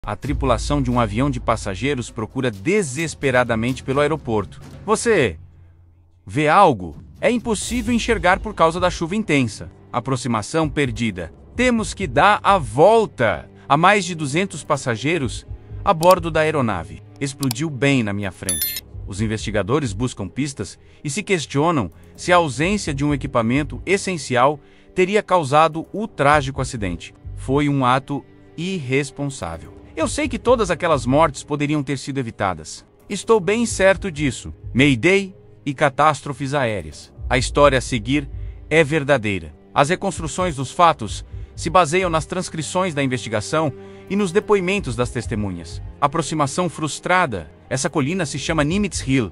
A tripulação de um avião de passageiros procura desesperadamente pelo aeroporto. Você vê algo? É impossível enxergar por causa da chuva intensa. Aproximação perdida. Temos que dar a volta. Há mais de 200 passageiros a bordo da aeronave. Explodiu bem na minha frente. Os investigadores buscam pistas e se questionam se a ausência de um equipamento essencial teria causado o trágico acidente. Foi um ato irresponsável. Eu sei que todas aquelas mortes poderiam ter sido evitadas. Estou bem certo disso. Mayday e catástrofes aéreas. A história a seguir é verdadeira. As reconstruções dos fatos se baseiam nas transcrições da investigação e nos depoimentos das testemunhas. Aproximação frustrada. Essa colina se chama Nimitz Hill.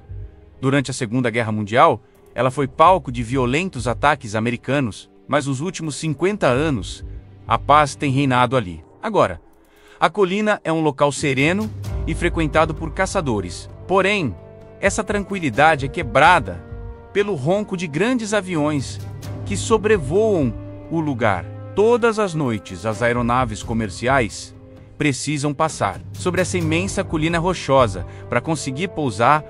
Durante a Segunda Guerra Mundial, ela foi palco de violentos ataques americanos, mas nos últimos 50 anos, a paz tem reinado ali. Agora, a colina é um local sereno e frequentado por caçadores. Porém, essa tranquilidade é quebrada pelo ronco de grandes aviões que sobrevoam o lugar. Todas as noites, as aeronaves comerciais precisam passar sobre essa imensa colina rochosa para conseguir pousar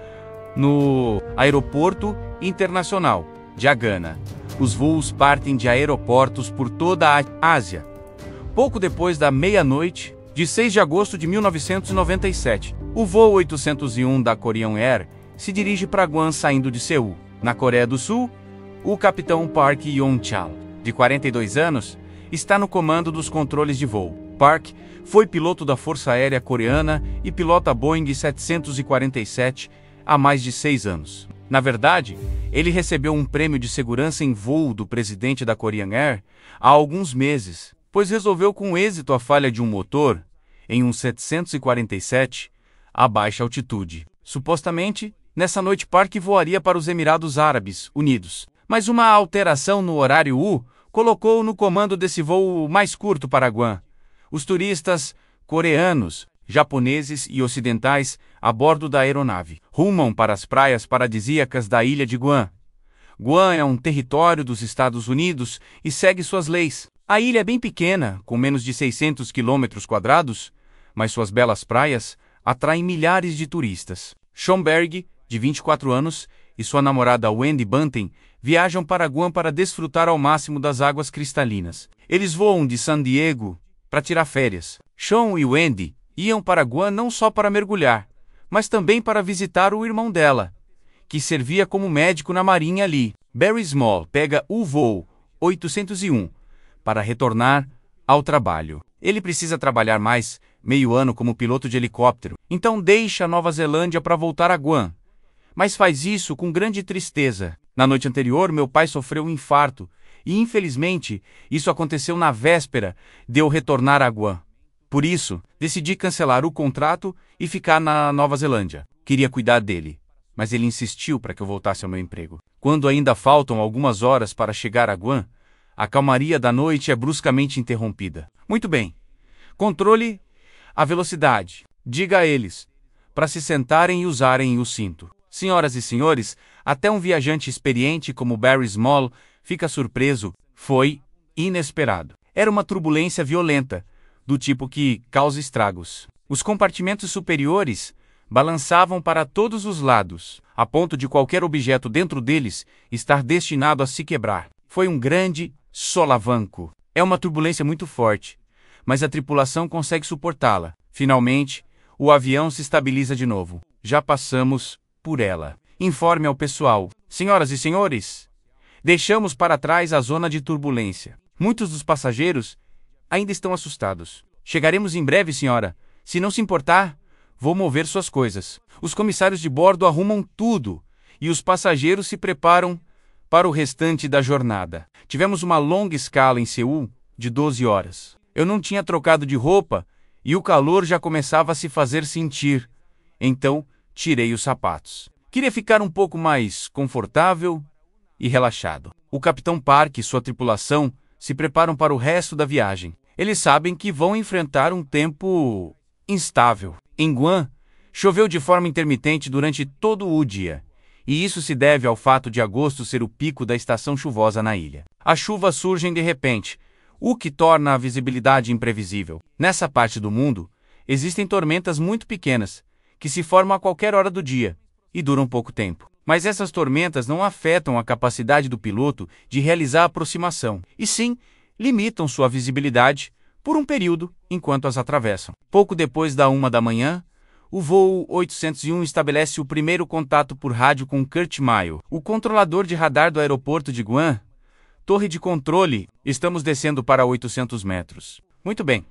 no aeroporto internacional de Agana. Os voos partem de aeroportos por toda a Ásia. Pouco depois da meia-noite de 6 de agosto de 1997, o voo 801 da Korean Air se dirige para Guam saindo de Seul. Na Coreia do Sul, o capitão Park Yong-chal, de 42 anos, está no comando dos controles de voo. Park foi piloto da Força Aérea Coreana e pilota Boeing 747 há mais de 6 anos. Na verdade, ele recebeu um prêmio de segurança em voo do presidente da Korean Air há alguns meses, pois resolveu com êxito a falha de um motor em um 747 a baixa altitude. Supostamente, nessa noite Park voaria para os Emirados Árabes Unidos, mas uma alteração no horário U colocou-o no comando desse voo mais curto para Guam. Os turistas coreanos, japoneses e ocidentais a bordo da aeronave rumam para as praias paradisíacas da ilha de Guam. Guam é um território dos Estados Unidos e segue suas leis. A ilha é bem pequena, com menos de 600 km², mas suas belas praias atraem milhares de turistas. Schomberg, de 24 anos, e sua namorada Wendy Bunting viajam para Guam para desfrutar ao máximo das águas cristalinas. Eles voam de San Diego para tirar férias. Sean e Wendy iam para Guam não só para mergulhar, mas também para visitar o irmão dela, que servia como médico na marinha ali. Barry Small pega o voo 801 para retornar ao trabalho. Ele precisa trabalhar mais meio ano como piloto de helicóptero, então deixa a Nova Zelândia para voltar a Guam. Mas faz isso com grande tristeza. Na noite anterior, meu pai sofreu um infarto e, infelizmente, isso aconteceu na véspera de eu retornar a Guam. Por isso, decidi cancelar o contrato e ficar na Nova Zelândia. Queria cuidar dele, mas ele insistiu para que eu voltasse ao meu emprego. Quando ainda faltam algumas horas para chegar a Guam, a calmaria da noite é bruscamente interrompida. Muito bem. Controle a velocidade. Diga a eles para se sentarem e usarem o cinto. Senhoras e senhores, até um viajante experiente como Barry Small fica surpreso. Foi inesperado. Era uma turbulência violenta, do tipo que causa estragos. Os compartimentos superiores balançavam para todos os lados, a ponto de qualquer objeto dentro deles estar destinado a se quebrar. Foi um grande solavanco. É uma turbulência muito forte, mas a tripulação consegue suportá-la. Finalmente, o avião se estabiliza de novo. Já passamos por ela. Informe ao pessoal. Senhoras e senhores, deixamos para trás a zona de turbulência. Muitos dos passageiros ainda estão assustados. Chegaremos em breve, senhora. Se não se importar, vou mover suas coisas. Os comissários de bordo arrumam tudo e os passageiros se preparam para o restante da jornada. Tivemos uma longa escala em Seul de 12 horas. Eu não tinha trocado de roupa e o calor já começava a se fazer sentir. Então, tirei os sapatos. Queria ficar um pouco mais confortável e relaxado. O capitão Park e sua tripulação se preparam para o resto da viagem. Eles sabem que vão enfrentar um tempo instável. Em Guam, choveu de forma intermitente durante todo o dia, e isso se deve ao fato de agosto ser o pico da estação chuvosa na ilha. As chuvas surgem de repente, o que torna a visibilidade imprevisível. Nessa parte do mundo, Existem tormentas muito pequenas, que se formam a qualquer hora do dia e duram pouco tempo. Mas essas tormentas não afetam a capacidade do piloto de realizar a aproximação, e sim limitam sua visibilidade por um período enquanto as atravessam. Pouco depois da 1 da manhã, o voo 801 estabelece o primeiro contato por rádio com Kurt Mayo, o controlador de radar do aeroporto de Guam. Torre de controle, estamos descendo para 800 metros. Muito bem.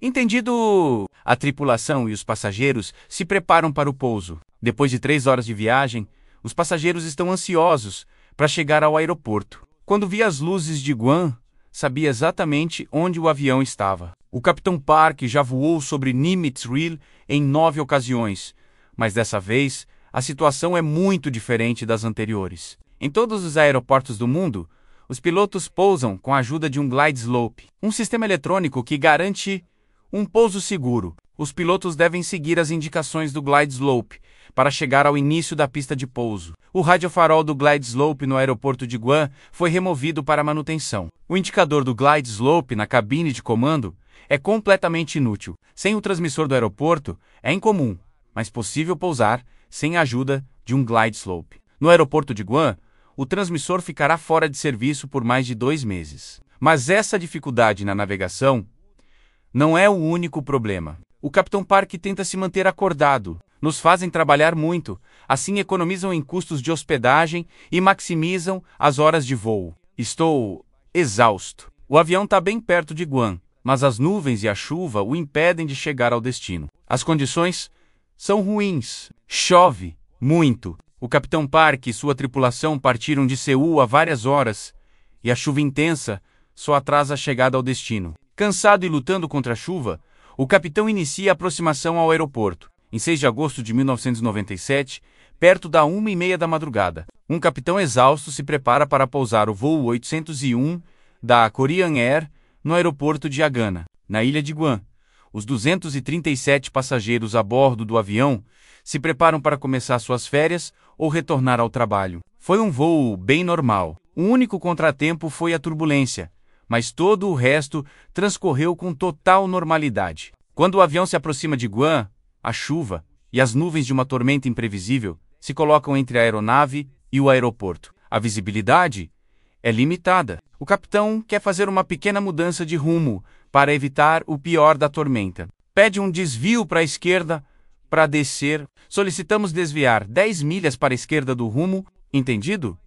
Entendido. A tripulação e os passageiros se preparam para o pouso. Depois de 3 horas de viagem, os passageiros estão ansiosos para chegar ao aeroporto. Quando vi as luzes de Guam, sabia exatamente onde o avião estava. O Capitão Park já voou sobre Nimitz Rill em 9 ocasiões, mas dessa vez a situação é muito diferente das anteriores. Em todos os aeroportos do mundo, os pilotos pousam com a ajuda de um glide slope, um sistema eletrônico que garante um pouso seguro. Os pilotos devem seguir as indicações do glide slope para chegar ao início da pista de pouso. O radiofarol do glide slope no aeroporto de Guam foi removido para manutenção. O indicador do glide slope na cabine de comando é completamente inútil. Sem o transmissor do aeroporto, é incomum, mas possível pousar sem a ajuda de um glide slope. No aeroporto de Guam, o transmissor ficará fora de serviço por mais de 2 meses. Mas essa dificuldade na navegação não é o único problema. O Capitão Park tenta se manter acordado. Nos fazem trabalhar muito, assim economizam em custos de hospedagem e maximizam as horas de voo. Estou exausto. O avião está bem perto de Guam, mas as nuvens e a chuva o impedem de chegar ao destino. As condições são ruins. Chove muito. O Capitão Park e sua tripulação partiram de Seul há várias horas, e a chuva intensa só atrasa a chegada ao destino. Cansado e lutando contra a chuva, o capitão inicia a aproximação ao aeroporto. Em 6 de agosto de 1997, perto da 1h30 da madrugada, um capitão exausto se prepara para pousar o voo 801 da Korean Air no aeroporto de Agana, na ilha de Guam. Os 237 passageiros a bordo do avião se preparam para começar suas férias ou retornar ao trabalho. Foi um voo bem normal. O único contratempo foi a turbulência, mas todo o resto transcorreu com total normalidade. Quando o avião se aproxima de Guam, a chuva e as nuvens de uma tormenta imprevisível se colocam entre a aeronave e o aeroporto. A visibilidade é limitada. O capitão quer fazer uma pequena mudança de rumo para evitar o pior da tormenta. Pede um desvio para a esquerda para descer. Solicitamos desviar 10 milhas para a esquerda do rumo. Entendido?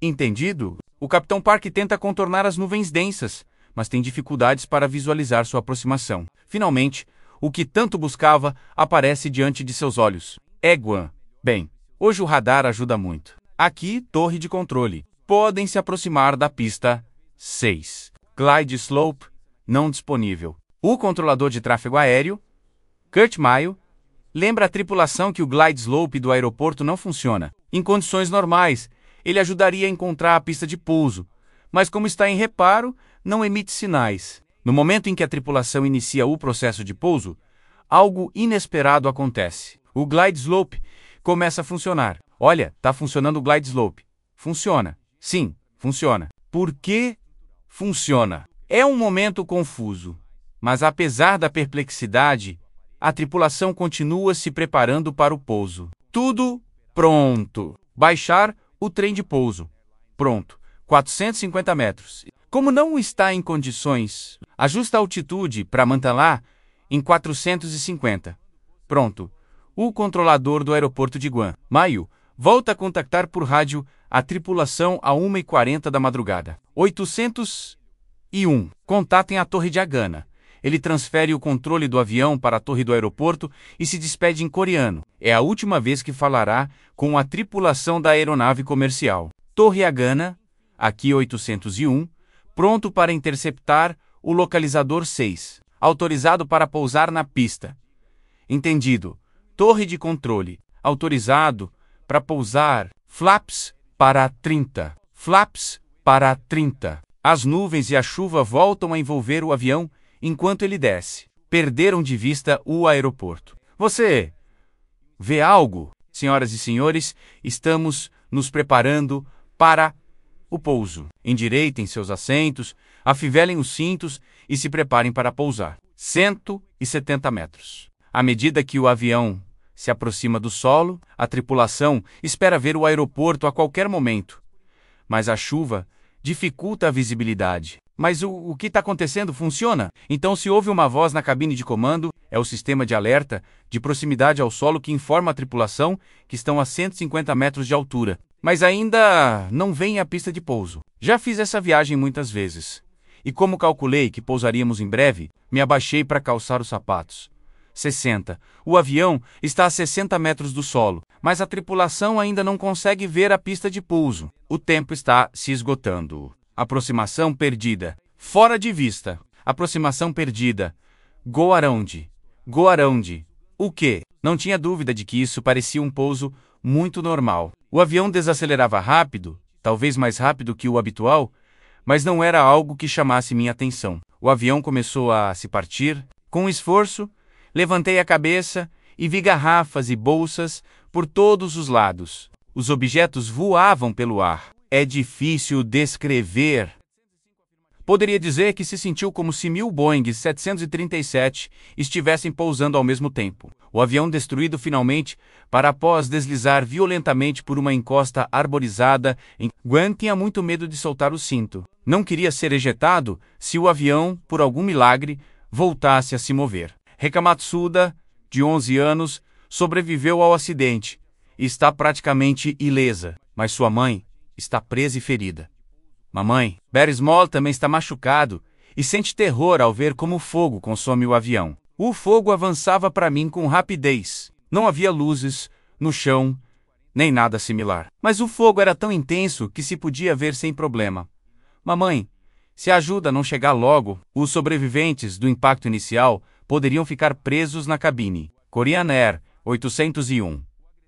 Entendido? O Capitão Park tenta contornar as nuvens densas, mas tem dificuldades para visualizar sua aproximação. Finalmente, o que tanto buscava aparece diante de seus olhos. É Guam. Bem, hoje o radar ajuda muito. Aqui, torre de controle. Podem se aproximar da pista 6. Glide slope não disponível. O controlador de tráfego aéreo, Kurt Mayo, lembra a tripulação que o glide slope do aeroporto não funciona. Em condições normais, ele ajudaria a encontrar a pista de pouso, mas como está em reparo, não emite sinais. No momento em que a tripulação inicia o processo de pouso, algo inesperado acontece. O glide slope começa a funcionar. Olha, está funcionando o glide slope. Funciona. Sim, funciona. Por que funciona? É um momento confuso, mas apesar da perplexidade, a tripulação continua se preparando para o pouso. Tudo pronto. Baixar o trem de pouso. Pronto. 450 metros. Como não está em condições, ajusta a altitude para mantê-la em 450. Pronto. O controlador do aeroporto de Guam, Mayo, volta a contactar por rádio a tripulação a 1h40 da madrugada. 801. Contatem a torre de Agana. Ele transfere o controle do avião para a torre do aeroporto e se despede em coreano. É a última vez que falará com a tripulação da aeronave comercial. Torre Agana, aqui 801, pronto para interceptar o localizador 6, autorizado para pousar na pista. Entendido. Torre de controle, autorizado para pousar. Flaps para 30. Flaps para 30. As nuvens e a chuva voltam a envolver o avião enquanto ele desce. Perderam de vista o aeroporto. Você vê algo? Senhoras e senhores, estamos nos preparando para o pouso. Endireitem seus assentos, afivelem os cintos e se preparem para pousar. 170 metros. À medida que o avião se aproxima do solo, a tripulação espera ver o aeroporto a qualquer momento. Mas a chuva dificulta a visibilidade. Mas o que está acontecendo funciona? Então, se houve uma voz na cabine de comando, é o sistema de alerta de proximidade ao solo que informa a tripulação que estão a 150 metros de altura. Mas ainda não vem a pista de pouso. Já fiz essa viagem muitas vezes. E como calculei que pousaríamos em breve, me abaixei para calçar os sapatos. 60. O avião está a 60 metros do solo, mas a tripulação ainda não consegue ver a pista de pouso. O tempo está se esgotando. Aproximação perdida. Fora de vista. Aproximação perdida. Go around. Go around. O quê? Não tinha dúvida de que isso parecia um pouso muito normal. O avião desacelerava rápido, talvez mais rápido que o habitual, mas não era algo que chamasse minha atenção. O avião começou a se partir. Com esforço, levantei a cabeça e vi garrafas e bolsas por todos os lados. Os objetos voavam pelo ar. É difícil descrever. Poderia dizer que se sentiu como se 1000 Boeing 737 estivessem pousando ao mesmo tempo. O avião destruído finalmente, para após deslizar violentamente por uma encosta arborizada, Gwen tinha muito medo de soltar o cinto. Não queria ser ejetado se o avião, por algum milagre, voltasse a se mover. Reka Matsuda, de 11 anos, sobreviveu ao acidente e está praticamente ilesa, mas sua mãe está presa e ferida. Mamãe, Barry Small também está machucado e sente terror ao ver como o fogo consome o avião. O fogo avançava para mim com rapidez. Não havia luzes no chão, nem nada similar. Mas o fogo era tão intenso que se podia ver sem problema. Mamãe, se a ajuda não chegar logo, os sobreviventes do impacto inicial poderiam ficar presos na cabine. Korean Air 801.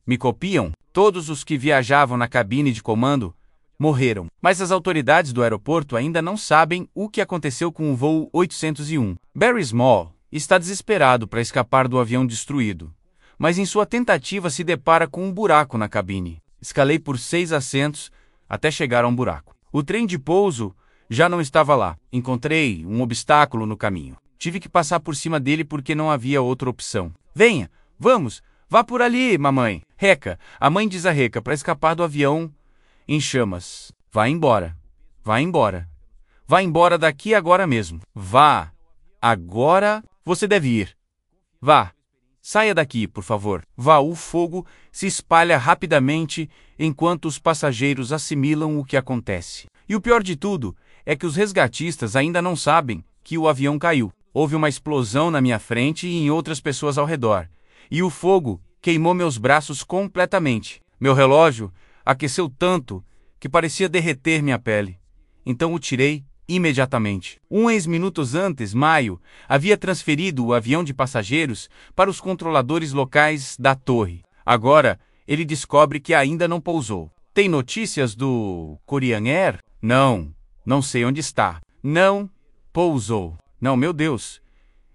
Me copiam? Todos os que viajavam na cabine de comando morreram. Mas as autoridades do aeroporto ainda não sabem o que aconteceu com o voo 801. Barry Small está desesperado para escapar do avião destruído, mas em sua tentativa se depara com um buraco na cabine. Escalei por 6 assentos até chegar a um buraco. O trem de pouso já não estava lá. Encontrei um obstáculo no caminho. Tive que passar por cima dele porque não havia outra opção. Venha, vamos, vá por ali, mamãe. Reka, a mãe diz a Reka para escapar do avião em chamas. Vá embora. Vá embora. Vá embora daqui agora mesmo. Vá. Agora você deve ir. Vá. Saia daqui, por favor. Vá. O fogo se espalha rapidamente enquanto os passageiros assimilam o que acontece. E o pior de tudo é que os resgatistas ainda não sabem que o avião caiu. Houve uma explosão na minha frente e em outras pessoas ao redor. E o fogo queimou meus braços completamente. Meu relógio aqueceu tanto que parecia derreter minha pele. Então o tirei imediatamente. Minutos antes, Maio havia transferido o avião de passageiros para os controladores locais da torre. Agora, ele descobre que ainda não pousou. Tem notícias do Korean Air? Não sei onde está. Não pousou. Não, meu Deus.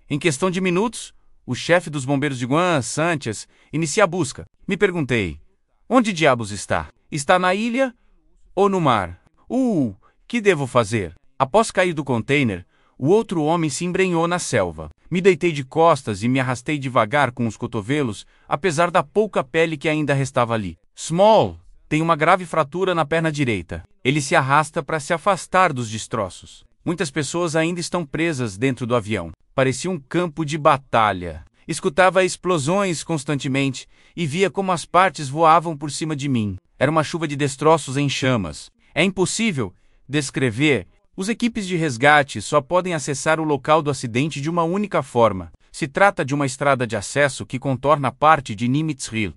Em questão de minutos, o chefe dos bombeiros de Guam, Sanchez, inicia a busca. Me perguntei, onde diabos está? Está na ilha ou no mar? Que devo fazer? Após cair do container, o outro homem se embrenhou na selva. Me deitei de costas e me arrastei devagar com os cotovelos, apesar da pouca pele que ainda restava ali. Small tem uma grave fratura na perna direita. Ele se arrasta para se afastar dos destroços. Muitas pessoas ainda estão presas dentro do avião. Parecia um campo de batalha. Escutava explosões constantemente e via como as partes voavam por cima de mim. Era uma chuva de destroços em chamas. É impossível descrever. Os equipes de resgate só podem acessar o local do acidente de uma única forma. Se trata de uma estrada de acesso que contorna parte de Nimitz Hill.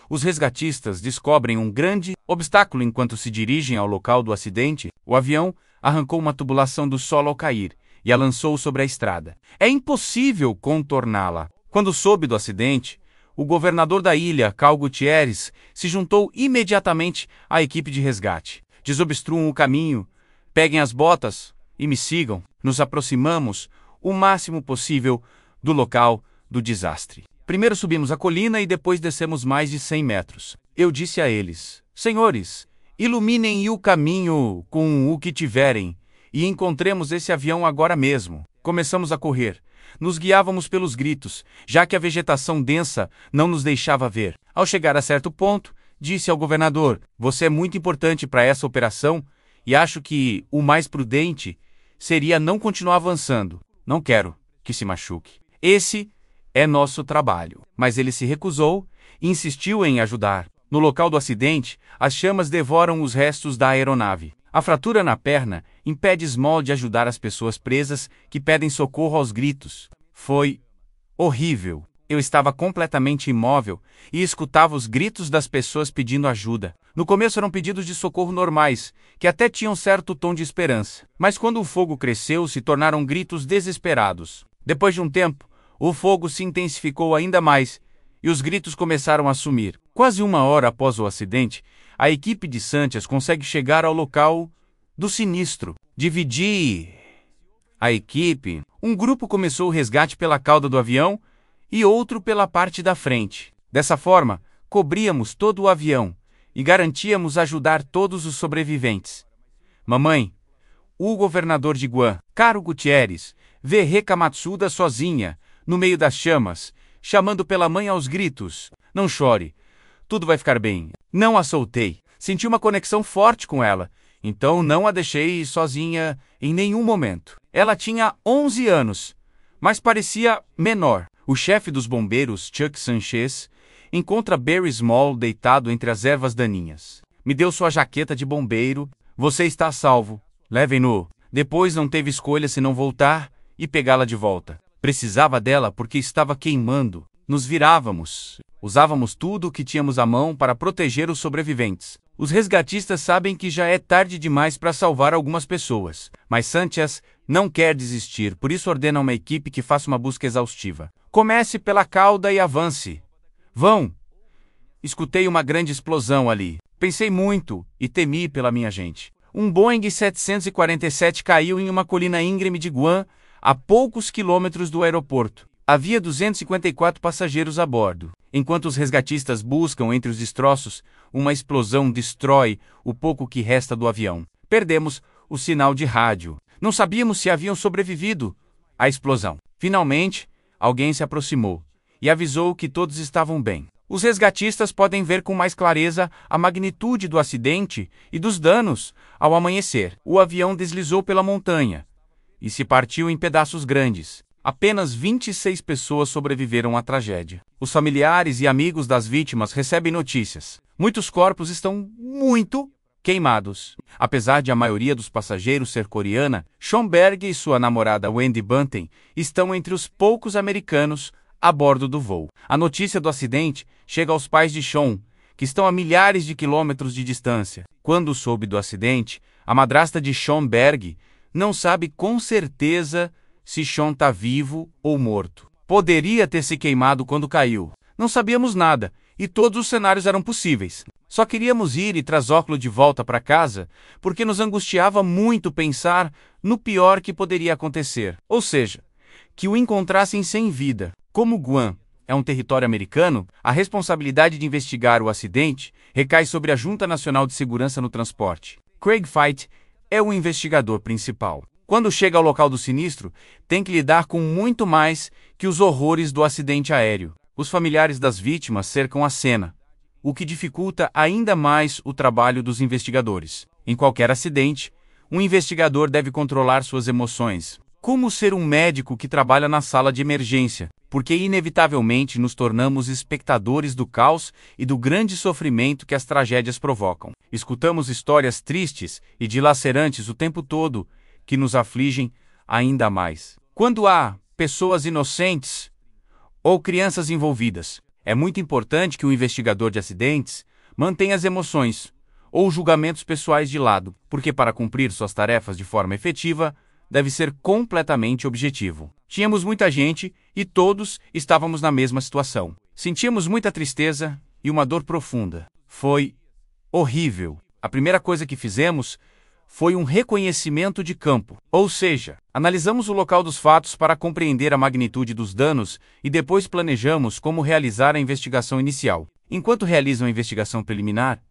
Os resgatistas descobrem um grande obstáculo enquanto se dirigem ao local do acidente. O avião arrancou uma tubulação do solo ao cair e a lançou sobre a estrada. É impossível contorná-la. Quando soube do acidente, o governador da ilha, Cal Gutierrez, se juntou imediatamente à equipe de resgate. Desobstruam o caminho, peguem as botas e me sigam. Nos aproximamos o máximo possível do local do desastre. Primeiro subimos a colina e depois descemos mais de 100 metros. Eu disse a eles, senhores, iluminem o caminho com o que tiverem e encontremos esse avião agora mesmo. Começamos a correr, Nos guiávamos pelos gritos, já que a vegetação densa não nos deixava ver. Ao chegar a certo ponto, disse ao governador: "Você é muito importante para essa operação e acho que o mais prudente seria não continuar avançando. Não quero que se machuque. Esse é nosso trabalho." Mas ele se recusou e insistiu em ajudar. No local do acidente, as chamas devoram os restos da aeronave. A fratura na perna impede Small de ajudar as pessoas presas que pedem socorro aos gritos. Foi horrível. Eu estava completamente imóvel e escutava os gritos das pessoas pedindo ajuda. No começo eram pedidos de socorro normais, que até tinham certo tom de esperança. Mas quando o fogo cresceu, se tornaram gritos desesperados. Depois de um tempo, o fogo se intensificou ainda mais e os gritos começaram a sumir. Quase 1 hora após o acidente, a equipe de Sanchez consegue chegar ao local do sinistro. Dividi a equipe. Um grupo começou o resgate pela cauda do avião e outro pela parte da frente. Dessa forma, cobríamos todo o avião e garantíamos ajudar todos os sobreviventes. Mamãe, o governador de Guam, Caro Gutierrez, vê Reka Matsuda sozinha, no meio das chamas, chamando pela mãe aos gritos: "Não chore, tudo vai ficar bem." Não a soltei. Senti uma conexão forte com ela, então não a deixei sozinha em nenhum momento. Ela tinha 11 anos, mas parecia menor. O chefe dos bombeiros, Chuck Sanchez, encontra Barry Small deitado entre as ervas daninhas. "Me deu sua jaqueta de bombeiro. Você está a salvo. Levem-no." Depois não teve escolha senão voltar e pegá-la de volta. Precisava dela porque estava queimando. Nos virávamos. Usávamos tudo o que tínhamos à mão para proteger os sobreviventes. Os resgatistas sabem que já é tarde demais para salvar algumas pessoas, mas Sanchez não quer desistir, por isso ordena a uma equipe que faça uma busca exaustiva. "Comece pela cauda e avance." "Vão!" Escutei uma grande explosão ali. Pensei muito e temi pela minha gente. Um Boeing 747 caiu em uma colina íngreme de Guam, a poucos quilômetros do aeroporto. Havia 254 passageiros a bordo. Enquanto os resgatistas buscam entre os destroços, uma explosão destrói o pouco que resta do avião. Perdemos o sinal de rádio. Não sabíamos se haviam sobrevivido à explosão. Finalmente, alguém se aproximou e avisou que todos estavam bem. Os resgatistas podem ver com mais clareza a magnitude do acidente e dos danos ao amanhecer. O avião deslizou pela montanha e se partiu em pedaços grandes. Apenas 26 pessoas sobreviveram à tragédia. Os familiares e amigos das vítimas recebem notícias. Muitos corpos estão muito queimados. Apesar de a maioria dos passageiros ser coreana, Sean Berg e sua namorada Wendy Bunting estão entre os poucos americanos a bordo do voo. A notícia do acidente chega aos pais de Sean, que estão a milhares de quilômetros de distância. Quando soube do acidente, a madrasta de Sean Berg não sabe com certeza se Sean está vivo ou morto. Poderia ter se queimado quando caiu. Não sabíamos nada, e todos os cenários eram possíveis. Só queríamos ir e trazê-lo de volta para casa, porque nos angustiava muito pensar no pior que poderia acontecer. Ou seja, que o encontrassem sem vida. Como Guam é um território americano, a responsabilidade de investigar o acidente recai sobre a Junta Nacional de Segurança no Transporte. Craig Fite é o investigador principal. Quando chega ao local do sinistro, tem que lidar com muito mais que os horrores do acidente aéreo. Os familiares das vítimas cercam a cena, o que dificulta ainda mais o trabalho dos investigadores. Em qualquer acidente, um investigador deve controlar suas emoções. Como ser um médico que trabalha na sala de emergência, porque inevitavelmente nos tornamos espectadores do caos e do grande sofrimento que as tragédias provocam. Escutamos histórias tristes e dilacerantes o tempo todo, que nos afligem ainda mais. Quando há pessoas inocentes ou crianças envolvidas, é muito importante que o investigador de acidentes mantenha as emoções ou julgamentos pessoais de lado, porque para cumprir suas tarefas de forma efetiva, deve ser completamente objetivo. Tínhamos muita gente e todos estávamos na mesma situação. Sentíamos muita tristeza e uma dor profunda. Foi horrível. A primeira coisa que fizemos foi um reconhecimento de campo, ou seja, analisamos o local dos fatos para compreender a magnitude dos danos e depois planejamos como realizar a investigação inicial. Enquanto realizam a investigação preliminar,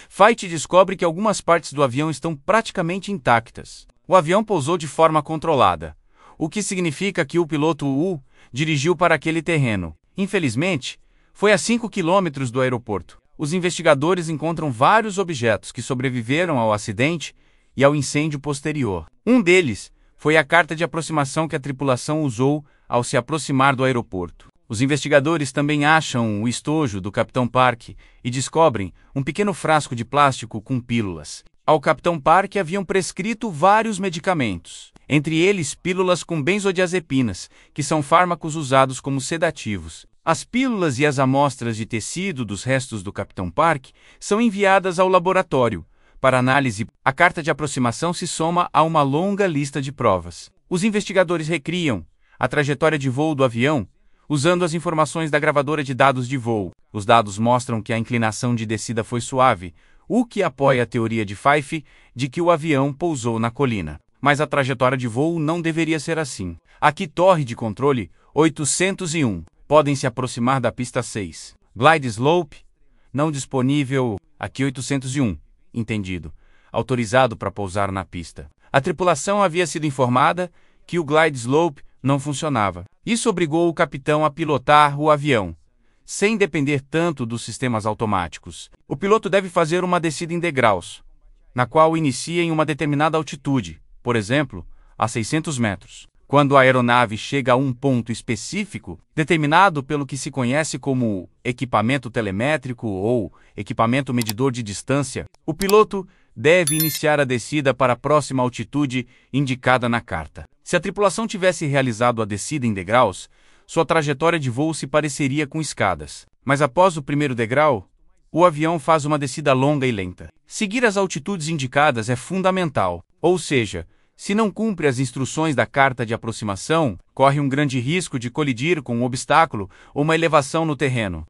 Fite descobre que algumas partes do avião estão praticamente intactas. O avião pousou de forma controlada. o que significa que o piloto U dirigiu para aquele terreno. Infelizmente, foi a 5 quilômetros do aeroporto. Os investigadores encontram vários objetos que sobreviveram ao acidente e ao incêndio posterior. Um deles foi a carta de aproximação que a tripulação usou ao se aproximar do aeroporto. Os investigadores também acham o estojo do Capitão Park e descobrem um pequeno frasco de plástico com pílulas. Ao Capitão Park haviam prescrito vários medicamentos, entre eles pílulas com benzodiazepinas, que são fármacos usados como sedativos. As pílulas e as amostras de tecido dos restos do Capitão Park são enviadas ao laboratório para análise. A carta de aproximação se soma a uma longa lista de provas. Os investigadores recriam a trajetória de voo do avião usando as informações da gravadora de dados de voo. Os dados mostram que a inclinação de descida foi suave, o que apoia a teoria de Fife de que o avião pousou na colina. Mas a trajetória de voo não deveria ser assim. Aqui torre de controle 801. Podem se aproximar da pista 6. Glide slope não disponível. Aqui 801. Entendido. Autorizado para pousar na pista. A tripulação havia sido informada que o glide slope não funcionava. Isso obrigou o capitão a pilotar o avião, sem depender tanto dos sistemas automáticos. O piloto deve fazer uma descida em degraus, na qual inicia em uma determinada altitude, por exemplo, a 600 metros. Quando a aeronave chega a um ponto específico, determinado pelo que se conhece como equipamento telemétrico ou equipamento medidor de distância, o piloto deve iniciar a descida para a próxima altitude indicada na carta. Se a tripulação tivesse realizado a descida em degraus, sua trajetória de voo se pareceria com escadas. Mas após o primeiro degrau, o avião faz uma descida longa e lenta. Seguir as altitudes indicadas é fundamental, ou seja, se não cumpre as instruções da carta de aproximação, corre um grande risco de colidir com um obstáculo ou uma elevação no terreno.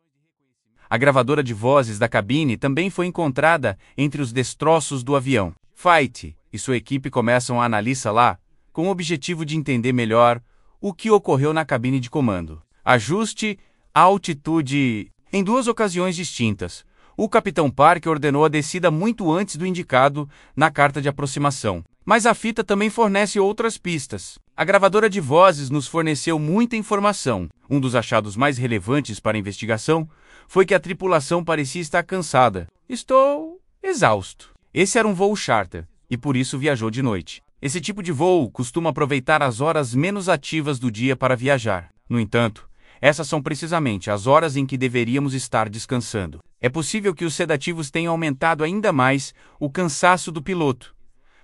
A gravadora de vozes da cabine também foi encontrada entre os destroços do avião. Fife e sua equipe começam a analisar lá, com o objetivo de entender melhor o que ocorreu na cabine de comando. Ajuste a altitude. Em duas ocasiões distintas, o Capitão Park ordenou a descida muito antes do indicado na carta de aproximação. Mas a fita também fornece outras pistas. A gravadora de vozes nos forneceu muita informação. Um dos achados mais relevantes para a investigação foi que a tripulação parecia estar cansada. Estou exausto. Esse era um voo charter, e por isso viajou de noite. Esse tipo de voo costuma aproveitar as horas menos ativas do dia para viajar. No entanto, essas são precisamente as horas em que deveríamos estar descansando. É possível que os sedativos tenham aumentado ainda mais o cansaço do piloto,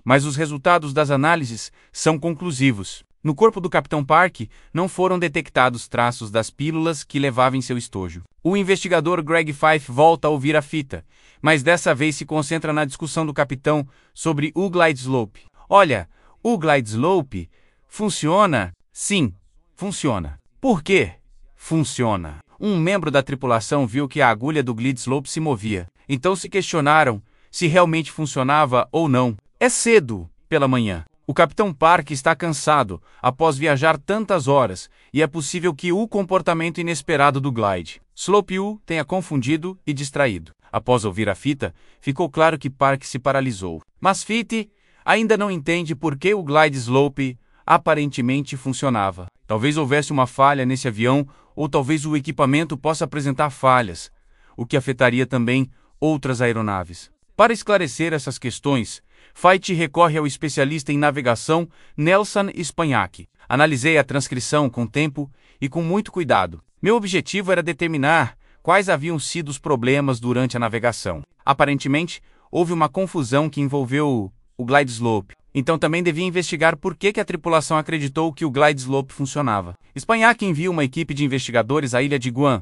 mas os resultados das análises são conclusivos. No corpo do Capitão Park não foram detectados traços das pílulas que levava em seu estojo. O investigador Greg Fife volta a ouvir a fita, mas dessa vez se concentra na discussão do capitão sobre o glide slope. Olha, o glide slope funciona? Sim, funciona. Por quê? Funciona. Um membro da tripulação viu que a agulha do glide slope se movia. Então se questionaram se realmente funcionava ou não. É cedo pela manhã. O Capitão Park está cansado após viajar tantas horas e é possível que o comportamento inesperado do glide slope o tenha confundido e distraído. Após ouvir a fita, ficou claro que Park se paralisou. Mas Fife ainda não entende por que o glide slope aparentemente funcionava. Talvez houvesse uma falha nesse avião ou talvez o equipamento possa apresentar falhas, o que afetaria também outras aeronaves. Para esclarecer essas questões, Fife recorre ao especialista em navegação Nelson Spagnac. Analisei a transcrição com tempo e com muito cuidado. Meu objetivo era determinar quais haviam sido os problemas durante a navegação. Aparentemente, houve uma confusão que envolveu o glide slope. Então também devia investigar por que a tripulação acreditou que o glide slope funcionava. Spagnac envia uma equipe de investigadores à ilha de Guam.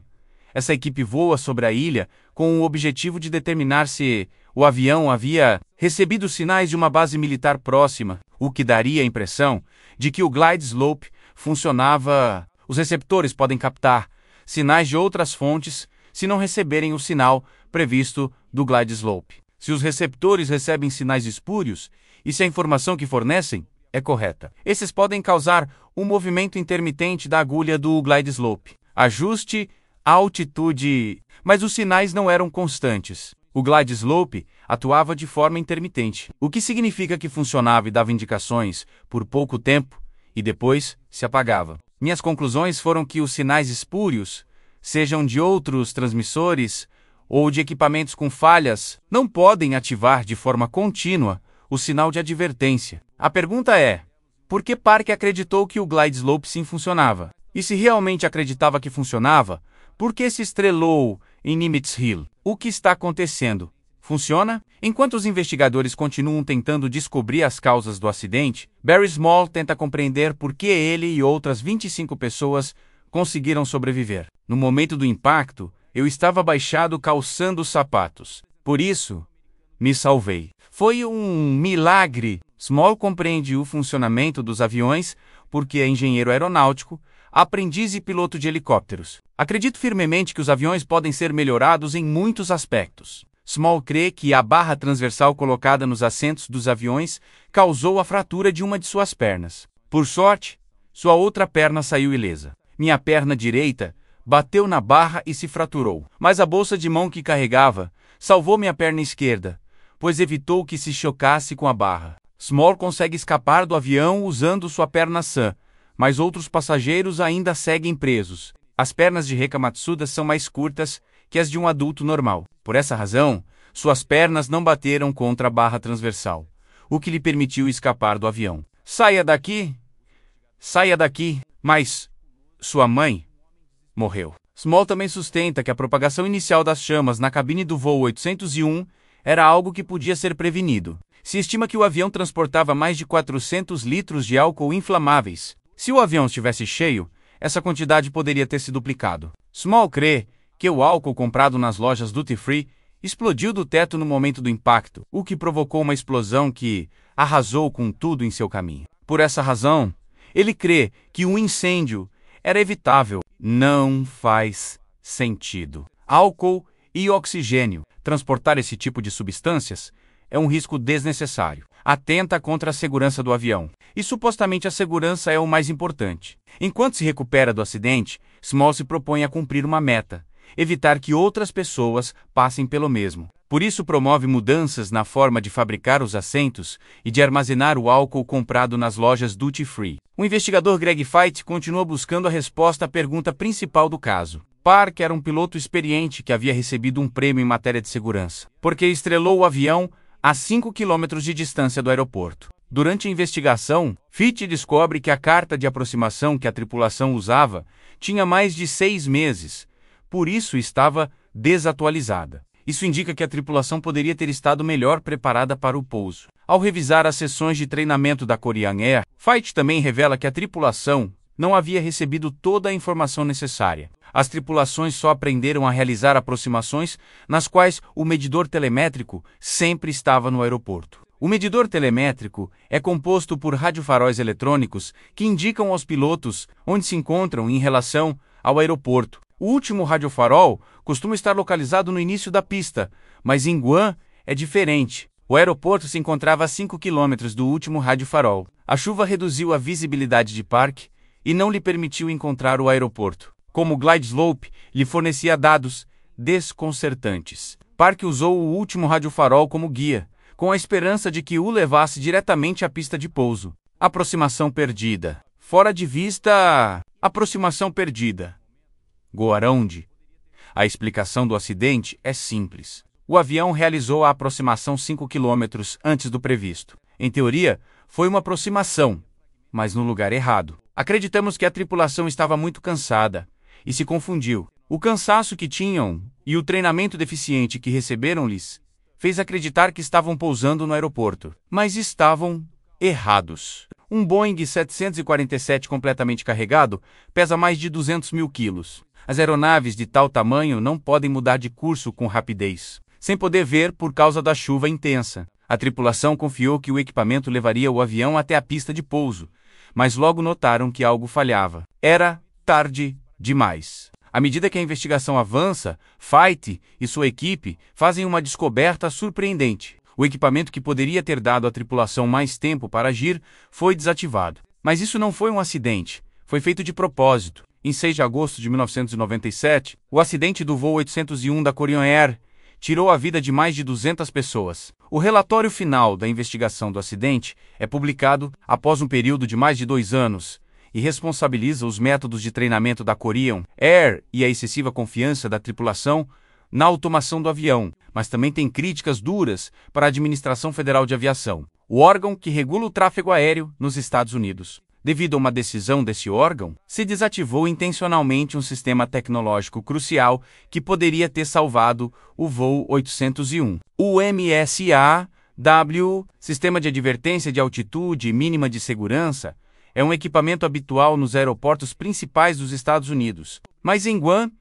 Essa equipe voa sobre a ilha com o objetivo de determinar se o avião havia recebido sinais de uma base militar próxima, o que daria a impressão de que o glide slope funcionava. Os receptores podem captar sinais de outras fontes se não receberem o sinal previsto do glide slope. Se os receptores recebem sinais espúrios e se a informação que fornecem é correta, esses podem causar um movimento intermitente da agulha do glide slope. Ajuste a altitude, mas os sinais não eram constantes. O glide slope atuava de forma intermitente, o que significa que funcionava e dava indicações por pouco tempo e depois se apagava. Minhas conclusões foram que os sinais espúrios, sejam de outros transmissores ou de equipamentos com falhas, não podem ativar de forma contínua o sinal de advertência. A pergunta é: por que Park acreditou que o glide slope sim funcionava? E se realmente acreditava que funcionava, por que se estrelou em Nimitz Hill? O que está acontecendo? Funciona? Enquanto os investigadores continuam tentando descobrir as causas do acidente, Barry Small tenta compreender por que ele e outras 25 pessoas conseguiram sobreviver. No momento do impacto, eu estava abaixado calçando os sapatos. Por isso, me salvei. Foi um milagre. Small compreende o funcionamento dos aviões porque é engenheiro aeronáutico, aprendiz e piloto de helicópteros. Acredito firmemente que os aviões podem ser melhorados em muitos aspectos. Small crê que a barra transversal colocada nos assentos dos aviões causou a fratura de uma de suas pernas. Por sorte, sua outra perna saiu ilesa. Minha perna direita bateu na barra e se fraturou, mas a bolsa de mão que carregava salvou minha perna esquerda, pois evitou que se chocasse com a barra. Small consegue escapar do avião usando sua perna sã, mas outros passageiros ainda seguem presos. As pernas de Reka Matsuda são mais curtas que as de um adulto normal. Por essa razão, suas pernas não bateram contra a barra transversal, o que lhe permitiu escapar do avião. Saia daqui! Saia daqui! Mas sua mãe morreu. Small também sustenta que a propagação inicial das chamas na cabine do voo 801 era algo que podia ser prevenido. Se estima que o avião transportava mais de 400 litros de álcool inflamáveis. Se o avião estivesse cheio, essa quantidade poderia ter se duplicado. Small crê que o álcool comprado nas lojas Duty Free explodiu do teto no momento do impacto, o que provocou uma explosão que arrasou com tudo em seu caminho. Por essa razão, ele crê que um incêndio era evitável. Não faz sentido. Álcool e oxigênio. Transportar esse tipo de substâncias é um risco desnecessário. Atenta contra a segurança do avião. E supostamente a segurança é o mais importante. Enquanto se recupera do acidente, Small se propõe a cumprir uma meta: evitar que outras pessoas passem pelo mesmo. Por isso promove mudanças na forma de fabricar os assentos e de armazenar o álcool comprado nas lojas Duty Free. O investigador Greg Feit continua buscando a resposta à pergunta principal do caso. Park era um piloto experiente que havia recebido um prêmio em matéria de segurança, porque estrelou o avião a 5 quilômetros de distância do aeroporto. Durante a investigação, Feit descobre que a carta de aproximação que a tripulação usava tinha mais de 6 meses, por isso estava desatualizada. Isso indica que a tripulação poderia ter estado melhor preparada para o pouso. Ao revisar as sessões de treinamento da Korean Air, Feit também revela que a tripulação não havia recebido toda a informação necessária. As tripulações só aprenderam a realizar aproximações nas quais o medidor telemétrico sempre estava no aeroporto. O medidor telemétrico é composto por radiofaróis eletrônicos que indicam aos pilotos onde se encontram em relação ao aeroporto. O último radiofarol costuma estar localizado no início da pista, mas em Guam é diferente. O aeroporto se encontrava a 5 quilômetros do último radiofarol. A chuva reduziu a visibilidade de Park e não lhe permitiu encontrar o aeroporto. Como o glide slope lhe fornecia dados desconcertantes, Park usou o último radiofarol como guia, com a esperança de que o levasse diretamente à pista de pouso. Aproximação perdida. Fora de vista. Aproximação perdida. Goaround. A explicação do acidente é simples. O avião realizou a aproximação 5 km antes do previsto. Em teoria, foi uma aproximação, mas no lugar errado. Acreditamos que a tripulação estava muito cansada e se confundiu. O cansaço que tinham e o treinamento deficiente que receberam-lhes fez acreditar que estavam pousando no aeroporto, mas estavam errados. Um Boeing 747 completamente carregado pesa mais de 200 mil quilos. As aeronaves de tal tamanho não podem mudar de curso com rapidez, sem poder ver por causa da chuva intensa. A tripulação confiou que o equipamento levaria o avião até a pista de pouso, mas logo notaram que algo falhava. Era tarde demais. À medida que a investigação avança, Feit e sua equipe fazem uma descoberta surpreendente. O equipamento que poderia ter dado à tripulação mais tempo para agir foi desativado. Mas isso não foi um acidente, foi feito de propósito. Em 6 de agosto de 1997, o acidente do voo 801 da Korean Air tirou a vida de mais de 200 pessoas. O relatório final da investigação do acidente é publicado após um período de mais de 2 anos e responsabiliza os métodos de treinamento da Korean Air e a excessiva confiança da tripulação na automação do avião, mas também tem críticas duras para a Administração Federal de Aviação, o órgão que regula o tráfego aéreo nos Estados Unidos. Devido a uma decisão desse órgão, se desativou intencionalmente um sistema tecnológico crucial que poderia ter salvado o voo 801. O MSAW, Sistema de Advertência de Altitude Mínima de Segurança, é um equipamento habitual nos aeroportos principais dos Estados Unidos. Mas em Guam,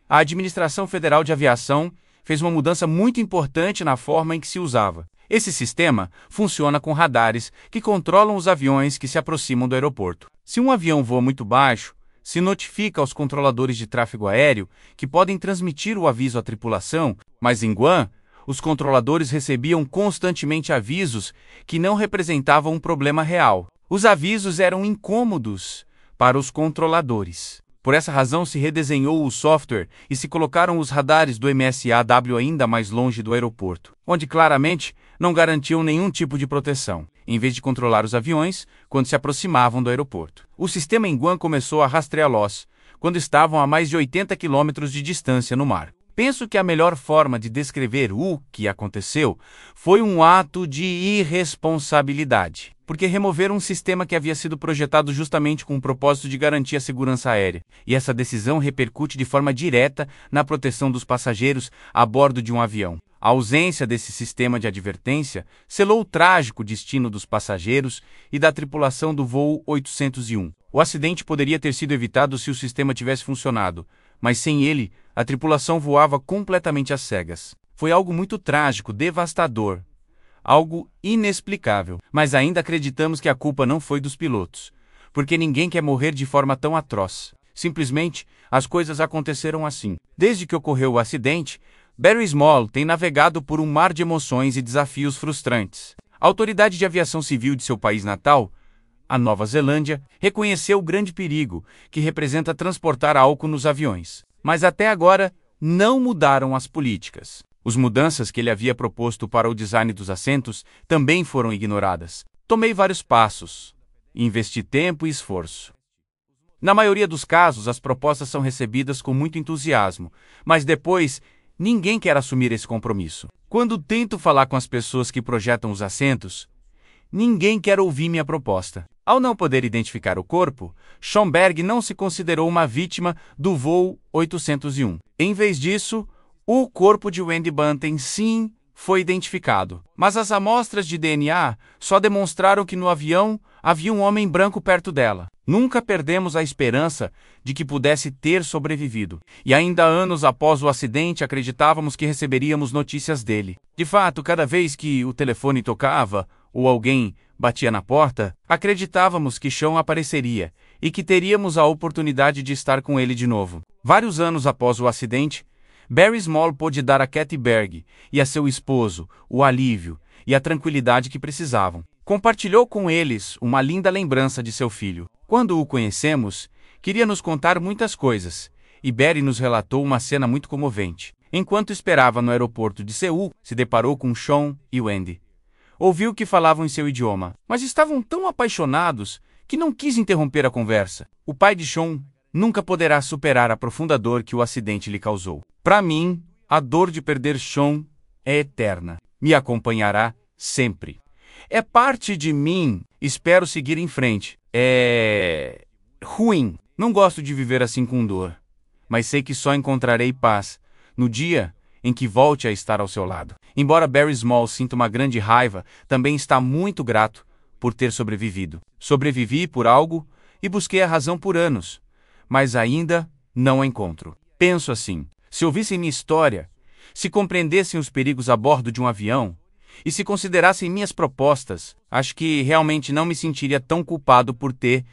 a Administração Federal de Aviação fez uma mudança muito importante na forma em que se usava. Esse sistema funciona com radares que controlam os aviões que se aproximam do aeroporto. Se um avião voa muito baixo, se notifica aos controladores de tráfego aéreo que podem transmitir o aviso à tripulação, mas em Guam, os controladores recebiam constantemente avisos que não representavam um problema real. Os avisos eram incômodos para os controladores. Por essa razão, se redesenhou o software e se colocaram os radares do MSAW ainda mais longe do aeroporto, onde claramente não garantiam nenhum tipo de proteção, em vez de controlar os aviões quando se aproximavam do aeroporto. O sistema em Guam começou a rastreá-los quando estavam a mais de 80 quilômetros de distância no mar. Penso que a melhor forma de descrever o que aconteceu foi um ato de irresponsabilidade, porque removeram um sistema que havia sido projetado justamente com o propósito de garantir a segurança aérea, e essa decisão repercute de forma direta na proteção dos passageiros a bordo de um avião. A ausência desse sistema de advertência selou o trágico destino dos passageiros e da tripulação do voo 801. O acidente poderia ter sido evitado se o sistema tivesse funcionado, mas sem ele, a tripulação voava completamente às cegas. Foi algo muito trágico, devastador, algo inexplicável. Mas ainda acreditamos que a culpa não foi dos pilotos, porque ninguém quer morrer de forma tão atroz. Simplesmente, as coisas aconteceram assim. Desde que ocorreu o acidente, Barry Small tem navegado por um mar de emoções e desafios frustrantes. A Autoridade de Aviação Civil de seu país natal, a Nova Zelândia, reconheceu o grande perigo que representa transportar álcool nos aviões. Mas até agora, não mudaram as políticas. As mudanças que ele havia proposto para o design dos assentos também foram ignoradas. Tomei vários passos, investi tempo e esforço. Na maioria dos casos, as propostas são recebidas com muito entusiasmo, mas depois, ninguém quer assumir esse compromisso. Quando tento falar com as pessoas que projetam os assentos, ninguém quer ouvir minha proposta. Ao não poder identificar o corpo, Schomberg não se considerou uma vítima do voo 801. Em vez disso, o corpo de Wendy Bunting, sim, foi identificado. Mas as amostras de DNA só demonstraram que no avião havia um homem branco perto dela. Nunca perdemos a esperança de que pudesse ter sobrevivido. E ainda anos após o acidente, acreditávamos que receberíamos notícias dele. De fato, cada vez que o telefone tocava ou alguém batia na porta, acreditávamos que Sean apareceria e que teríamos a oportunidade de estar com ele de novo. Vários anos após o acidente, Barry Small pôde dar a Kathy Berg e a seu esposo o alívio e a tranquilidade que precisavam. Compartilhou com eles uma linda lembrança de seu filho. Quando o conhecemos, queria nos contar muitas coisas, e Barry nos relatou uma cena muito comovente. Enquanto esperava no aeroporto de Seul, se deparou com Sean e Wendy. Ouviu que falavam em seu idioma, mas estavam tão apaixonados que não quis interromper a conversa. O pai de Sean nunca poderá superar a profunda dor que o acidente lhe causou. Para mim, a dor de perder Sean é eterna. Me acompanhará sempre. É parte de mim. Espero seguir em frente. É ruim. Não gosto de viver assim com dor. Mas sei que só encontrarei paz no dia em que volte a estar ao seu lado. Embora Barry Small sinta uma grande raiva, também está muito grato por ter sobrevivido. Sobrevivi por algo e busquei a razão por anos, mas ainda não a encontro. Penso assim, se ouvissem minha história, se compreendessem os perigos a bordo de um avião e se considerassem minhas propostas, acho que realmente não me sentiria tão culpado por ter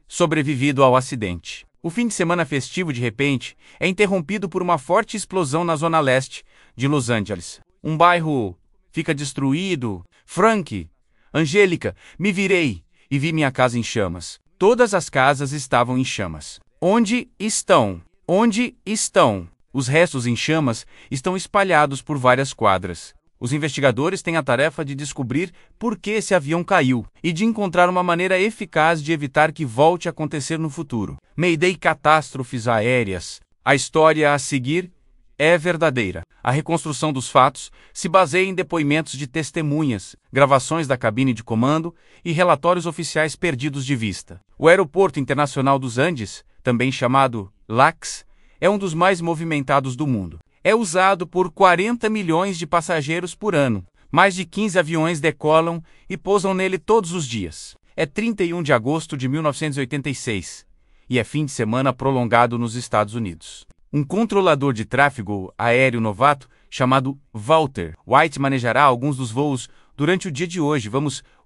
sobrevivido ao acidente. O fim de semana festivo, de repente, é interrompido por uma forte explosão na zona leste de Los Angeles. Um bairro fica destruído. Frank, Angélica, me virei e vi minha casa em chamas. Todas as casas estavam em chamas. Onde estão? Onde estão Os restos em chamas estão espalhados por várias quadras. Os investigadores têm a tarefa de descobrir por que esse avião caiu e de encontrar uma maneira eficaz de evitar que volte a acontecer no futuro. Mayday catástrofes aéreas. A história a seguir é verdadeira. A reconstrução dos fatos se baseia em depoimentos de testemunhas, gravações da cabine de comando e relatórios oficiais perdidos de vista. O Aeroporto Internacional dos Andes, também chamado LAX, é um dos mais movimentados do mundo. É usado por 40 milhões de passageiros por ano. Mais de 15 aviões decolam e pousam nele todos os dias. É 31 de agosto de 1986 e é fim de semana prolongado nos Estados Unidos. Um controlador de tráfego aéreo novato chamado Walter White manejará alguns dos voos durante o dia de hoje.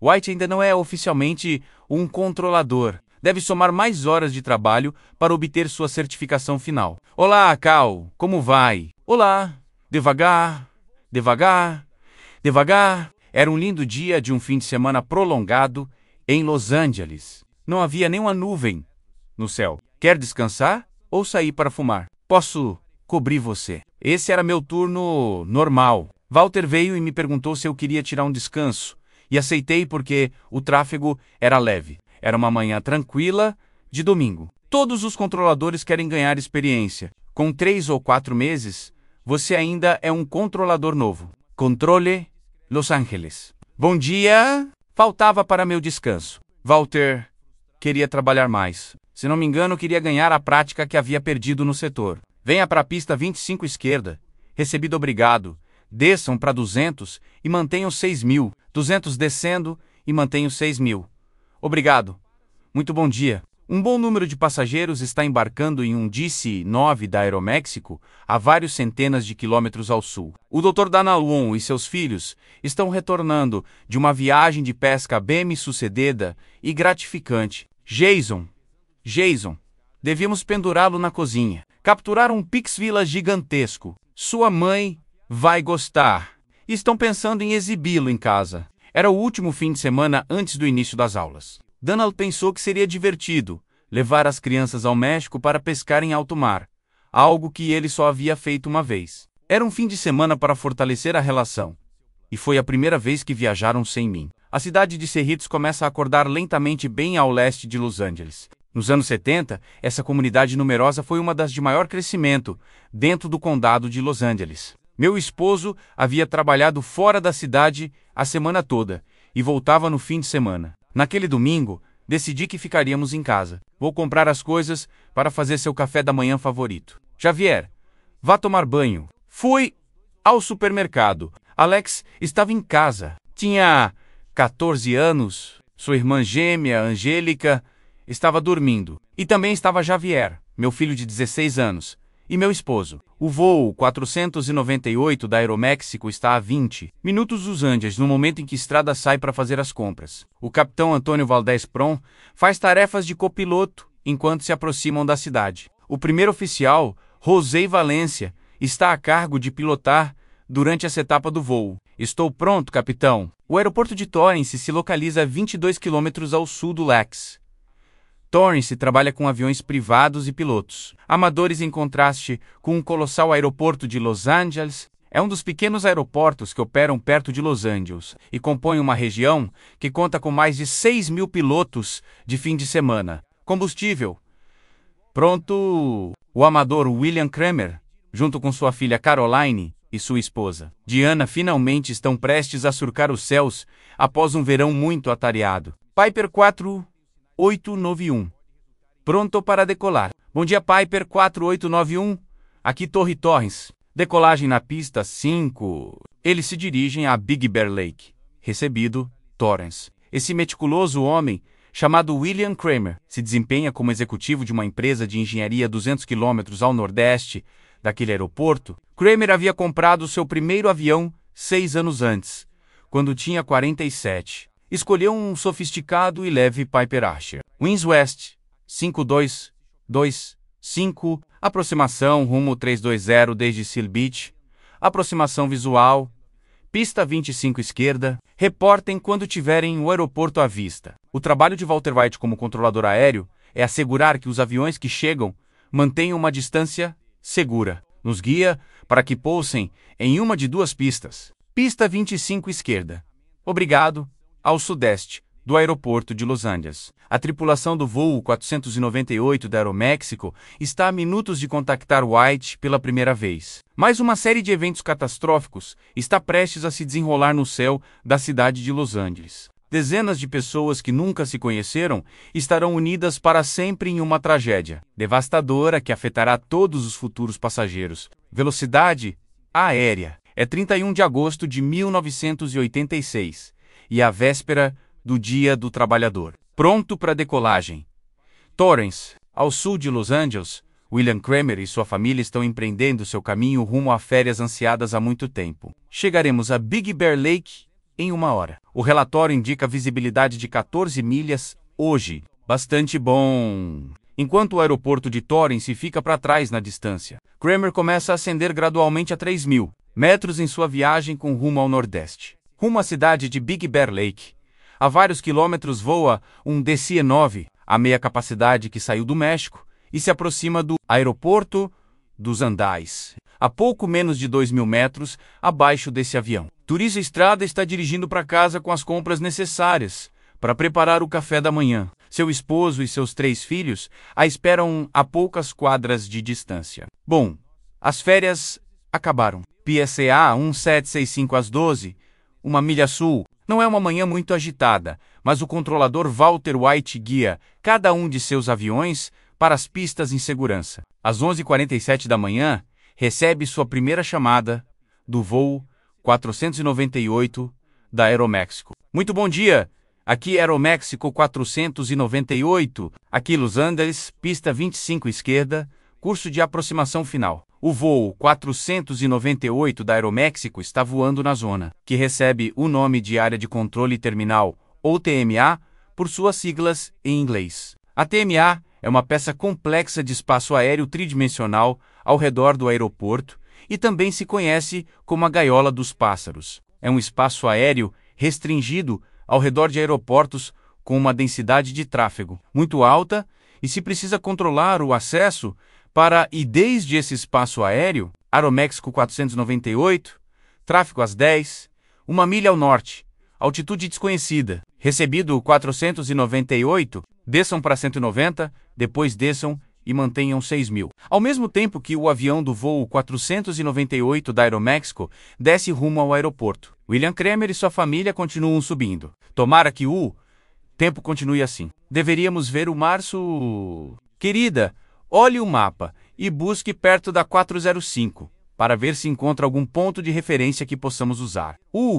White ainda não é oficialmente um controlador. Deve somar mais horas de trabalho para obter sua certificação final. Olá, Cal, como vai? Olá, devagar, devagar, devagar. Era um lindo dia de um fim de semana prolongado em Los Angeles. Não havia nenhuma nuvem no céu. Quer descansar ou sair para fumar? Posso cobrir você. Esse era meu turno normal. Walter veio e me perguntou se eu queria tirar um descanso. E aceitei porque o tráfego era leve. Era uma manhã tranquila de domingo. Todos os controladores querem ganhar experiência. Com 3 ou 4 meses, você ainda é um controlador novo. Controle Los Angeles. Bom dia! Faltava para meu descanso. Walter queria trabalhar mais. Se não me engano, queria ganhar a prática que havia perdido no setor. Venha para a pista 25 esquerda. Recebido obrigado. Desçam para 200 e mantenham 6.000. 200 descendo e mantenham 6.000. Obrigado. Muito bom dia. Um bom número de passageiros está embarcando em um DC-9 da Aeroméxico a vários centenas de quilômetros ao sul. O Dr. Danalon e seus filhos estão retornando de uma viagem de pesca bem-sucedida e gratificante. Jason, devíamos pendurá-lo na cozinha. Capturar um Pixville gigantesco. Sua mãe vai gostar. Estão pensando em exibi-lo em casa. Era o último fim de semana antes do início das aulas. Donald pensou que seria divertido levar as crianças ao México para pescar em alto mar, algo que ele só havia feito uma vez. Era um fim de semana para fortalecer a relação. E foi a primeira vez que viajaram sem mim. A cidade de Cerritos começa a acordar lentamente bem ao leste de Los Angeles. Nos anos 70, essa comunidade numerosa foi uma das de maior crescimento dentro do condado de Los Angeles. Meu esposo havia trabalhado fora da cidade a semana toda e voltava no fim de semana. Naquele domingo, decidi que ficaríamos em casa. Vou comprar as coisas para fazer seu café da manhã favorito. Javier, vá tomar banho. Fui ao supermercado. Alex estava em casa. Tinha 14 anos. Sua irmã gêmea, Angélica, estava dormindo. E também estava Javier, meu filho de 16 anos, e meu esposo. O voo 498 da Aeroméxico está a 20 minutos dos Andes, no momento em que Estrada sai para fazer as compras. O capitão Antônio Valdez Prom faz tarefas de copiloto enquanto se aproximam da cidade. O primeiro oficial, José Valência, está a cargo de pilotar durante essa etapa do voo. Estou pronto, capitão. O aeroporto de Torrance se localiza a 22 quilômetros ao sul do LAX. Torrance trabalha com aviões privados e pilotos amadores em contraste com o colossal aeroporto de Los Angeles. É um dos pequenos aeroportos que operam perto de Los Angeles e compõe uma região que conta com mais de 6.000 pilotos de fim de semana. Combustível. Pronto. O amador William Kramer, junto com sua filha Caroline e sua esposa Diana, finalmente estão prestes a surcar os céus após um verão muito atareado. Piper 4891. Pronto para decolar. Bom dia, Piper 4891. Aqui Torre Torrance. Decolagem na pista 5. Eles se dirigem a Big Bear Lake. Recebido, Torrance. Esse meticuloso homem, chamado William Kramer, se desempenha como executivo de uma empresa de engenharia a 200 quilômetros ao nordeste daquele aeroporto. Kramer havia comprado seu primeiro avião 6 anos antes, quando tinha 47. Escolheu um sofisticado e leve Piper Asher. Winds West 5225, aproximação rumo 320 desde Seal Beach, aproximação visual, pista 25 esquerda, reportem quando tiverem o aeroporto à vista. O trabalho de Walter White como controlador aéreo é assegurar que os aviões que chegam mantenham uma distância segura. nos guia para que pousem em uma de duas pistas. Pista 25 esquerda. Obrigado, ao sudeste do aeroporto de Los Angeles. A tripulação do voo 498 da Aeroméxico está a minutos de contactar White pela primeira vez. Mas uma série de eventos catastróficos está prestes a se desenrolar no céu da cidade de Los Angeles. Dezenas de pessoas que nunca se conheceram estarão unidas para sempre em uma tragédia devastadora que afetará todos os futuros passageiros. Velocidade aérea. É 31 de agosto de 1986 e a véspera do Dia do Trabalhador. Pronto para decolagem. Torrance, ao sul de Los Angeles, William Kramer e sua família estão empreendendo seu caminho rumo a férias ansiadas há muito tempo. Chegaremos a Big Bear Lake em 1 hora. O relatório indica visibilidade de 14 milhas hoje. Bastante bom. Enquanto o aeroporto de Torrance fica para trás na distância, Kramer começa a ascender gradualmente a 3.000 metros em sua viagem com rumo ao nordeste. Rumo à cidade de Big Bear Lake. A vários quilômetros voa um DC-9, a meia capacidade que saiu do México, e se aproxima do aeroporto dos Andais, a pouco menos de 2.000 metros abaixo desse avião. Turista Estrada está dirigindo para casa com as compras necessárias para preparar o café da manhã. Seu esposo e seus 3 filhos a esperam a poucas quadras de distância. Bom, as férias acabaram. PSA 1765 às 12, 1 milha sul. Não é uma manhã muito agitada, mas o controlador Walter White guia cada um de seus aviões para as pistas em segurança. Às 11h47 da manhã, recebe sua primeira chamada do voo 498 da Aeroméxico. Muito bom dia! Aqui é Aeroméxico 498, aqui Los Angeles, pista 25 esquerda, curso de aproximação final. O voo 498 da Aeroméxico está voando na zona, que recebe o nome de Área de Controle Terminal, ou TMA, por suas siglas em inglês. A TMA é uma peça complexa de espaço aéreo tridimensional ao redor do aeroporto e também se conhece como a gaiola dos pássaros. É um espaço aéreo restringido ao redor de aeroportos com uma densidade de tráfego muito alta e se precisa controlar o acesso para e desde esse espaço aéreo, Aeroméxico 498, tráfego às 10, 1 milha ao norte, altitude desconhecida. Recebido 498, desçam para 190, depois desçam e mantenham 6.000. Ao mesmo tempo que o avião do voo 498 da Aeroméxico desce rumo ao aeroporto, William Kramer e sua família continuam subindo. Tomara que o tempo continue assim. Deveríamos ver o março... Querida, olhe o mapa e busque perto da 405, para ver se encontra algum ponto de referência que possamos usar.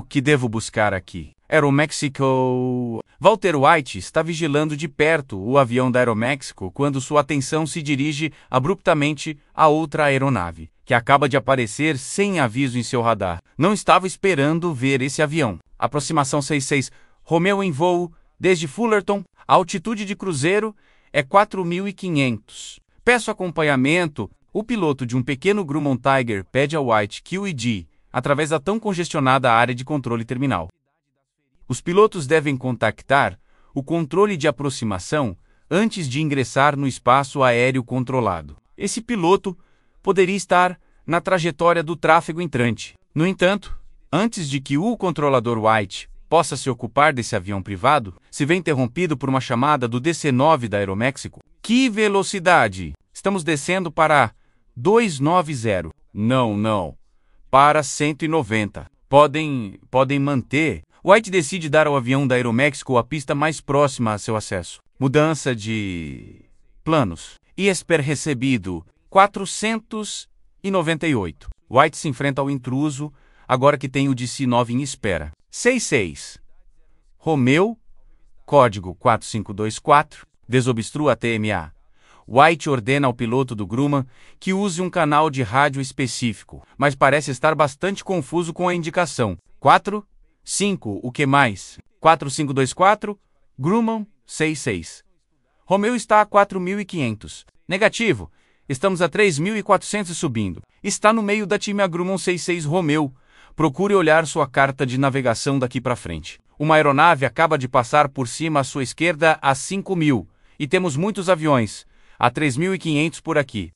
Que devo buscar aqui? Aeroméxico... Walter White está vigilando de perto o avião da Aeroméxico quando sua atenção se dirige abruptamente a outra aeronave, que acaba de aparecer sem aviso em seu radar. Não estava esperando ver esse avião. Aproximação 66, Romeo em voo, desde Fullerton, a altitude de cruzeiro é 4.500. Peço acompanhamento. O piloto de um pequeno Grumman Tiger pede a White QED através da tão congestionada área de controle terminal. Os pilotos devem contactar o controle de aproximação antes de ingressar no espaço aéreo controlado. Esse piloto poderia estar na trajetória do tráfego entrante. No entanto, antes de que o controlador White possa se ocupar desse avião privado, se vê interrompido por uma chamada do DC-9 da Aeroméxico. Que velocidade! Estamos descendo para 290. Não. Para 190. Podem manter. White decide dar ao avião da Aeroméxico a pista mais próxima a seu acesso. Mudança de planos. ISPER recebido 498. White se enfrenta ao intruso, agora que tem o DC-9 em espera. 66. Romeo, código 4524, desobstrua a TMA. White ordena ao piloto do Grumman que use um canal de rádio específico, mas parece estar bastante confuso com a indicação. 5, o que mais? 4524, Grumman 66. Romeo está a 4.500. Negativo. Estamos a 3.400 subindo. Está no meio da TMA Grumman 66 Romeo. Procure olhar sua carta de navegação daqui para frente. Uma aeronave acaba de passar por cima à sua esquerda a 5.000. E temos muitos aviões. A 3.500 por aqui.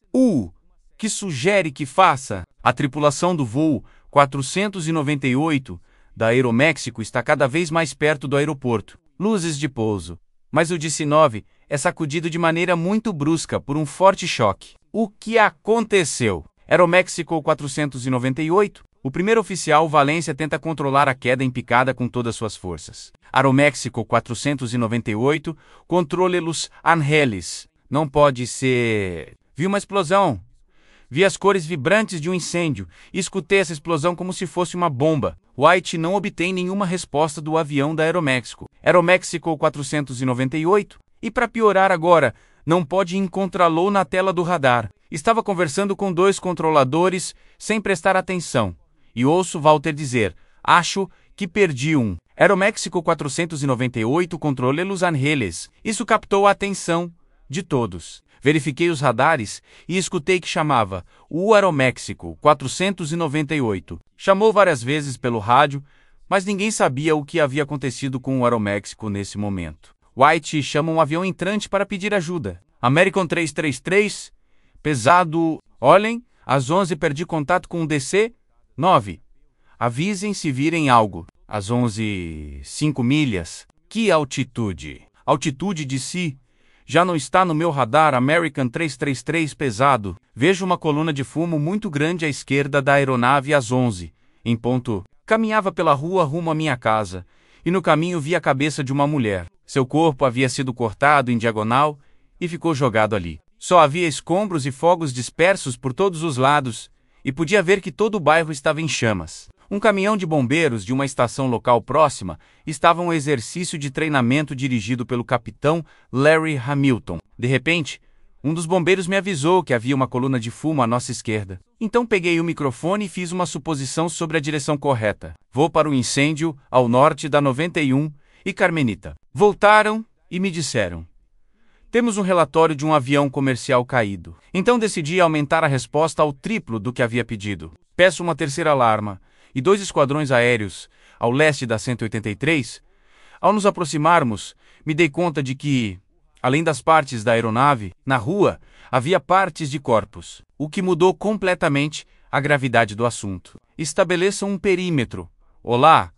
que sugere que faça? A tripulação do voo 498 da Aeroméxico está cada vez mais perto do aeroporto. Luzes de pouso. Mas o DC-9 é sacudido de maneira muito brusca por um forte choque. O que aconteceu? Aeroméxico 498. O primeiro oficial, Valência, tenta controlar a queda em picada com todas suas forças. Aeroméxico 498, controle Los Angeles. Não pode ser... Vi uma explosão. Vi as cores vibrantes de um incêndio e escutei essa explosão como se fosse uma bomba. White não obtém nenhuma resposta do avião da Aeroméxico. Aeroméxico 498. E para piorar agora, não pode encontrá-lo na tela do radar. Estava conversando com 2 controladores sem prestar atenção. E ouço Walter dizer, acho que perdi um. Aeroméxico 498, controle Los Angeles. Isso captou a atenção de todos. Verifiquei os radares e escutei que chamava o Aeroméxico 498. Chamou várias vezes pelo rádio, mas ninguém sabia o que havia acontecido com o Aeroméxico nesse momento. White chama um avião entrante para pedir ajuda. American 333, pesado. Olhem, às 11 perdi contato com o DC-9. Avisem se virem algo. Às 11, 5 milhas. Que altitude? Altitude de si. Já não está no meu radar. American 333 pesado. Vejo uma coluna de fumo muito grande à esquerda da aeronave às 11. Em ponto. Caminhava pela rua rumo à minha casa. E no caminho vi a cabeça de uma mulher. Seu corpo havia sido cortado em diagonal e ficou jogado ali. Só havia escombros e fogos dispersos por todos os lados. E podia ver que todo o bairro estava em chamas. Um caminhão de bombeiros de uma estação local próxima estava em um exercício de treinamento dirigido pelo capitão Larry Hamilton. De repente, um dos bombeiros me avisou que havia uma coluna de fumo à nossa esquerda. Então peguei o microfone e fiz uma suposição sobre a direção correta. Vou para o incêndio ao norte da 91 e Carmenita. Voltaram e me disseram: temos um relatório de um avião comercial caído. Então decidi aumentar a resposta ao triplo do que havia pedido. Peço uma terceira alarma e 2 esquadrões aéreos ao leste da 183. Ao nos aproximarmos, me dei conta de que, além das partes da aeronave, na rua, havia partes de corpos, o que mudou completamente a gravidade do assunto. Estabeleçam um perímetro. Olá,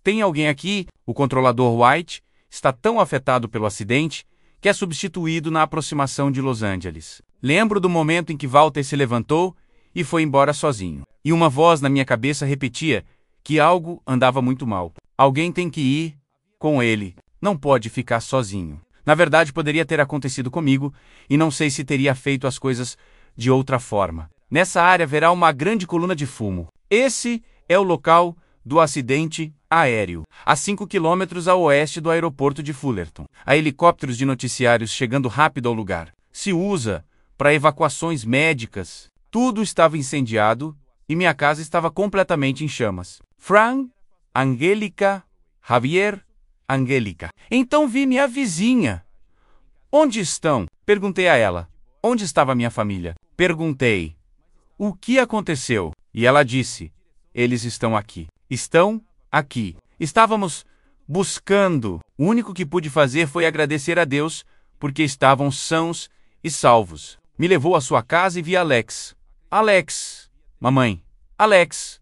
tem alguém aqui? O controlador White está tão afetado pelo acidente que é substituído na aproximação de Los Angeles. Lembro do momento em que Walter se levantou e foi embora sozinho. E uma voz na minha cabeça repetia que algo andava muito mal. Alguém tem que ir com ele. Não pode ficar sozinho. Na verdade, poderia ter acontecido comigo e não sei se teria feito as coisas de outra forma. Nessa área haverá uma grande coluna de fumo. Esse é o local do acidente aéreo, a 5 quilômetros a oeste do aeroporto de Fullerton. Há helicópteros de noticiários chegando rápido ao lugar. Se usa para evacuações médicas. Tudo estava incendiado e minha casa estava completamente em chamas. Fran, Angélica, Javier, Angélica. Então vi minha vizinha. Onde estão? Perguntei a ela. Onde estava minha família? Perguntei. O que aconteceu? E ela disse. Eles estão aqui. Estão aqui. Estávamos buscando. O único que pude fazer foi agradecer a Deus porque estavam sãos e salvos. Me levou à sua casa e vi Alex. Alex. Mamãe. Alex.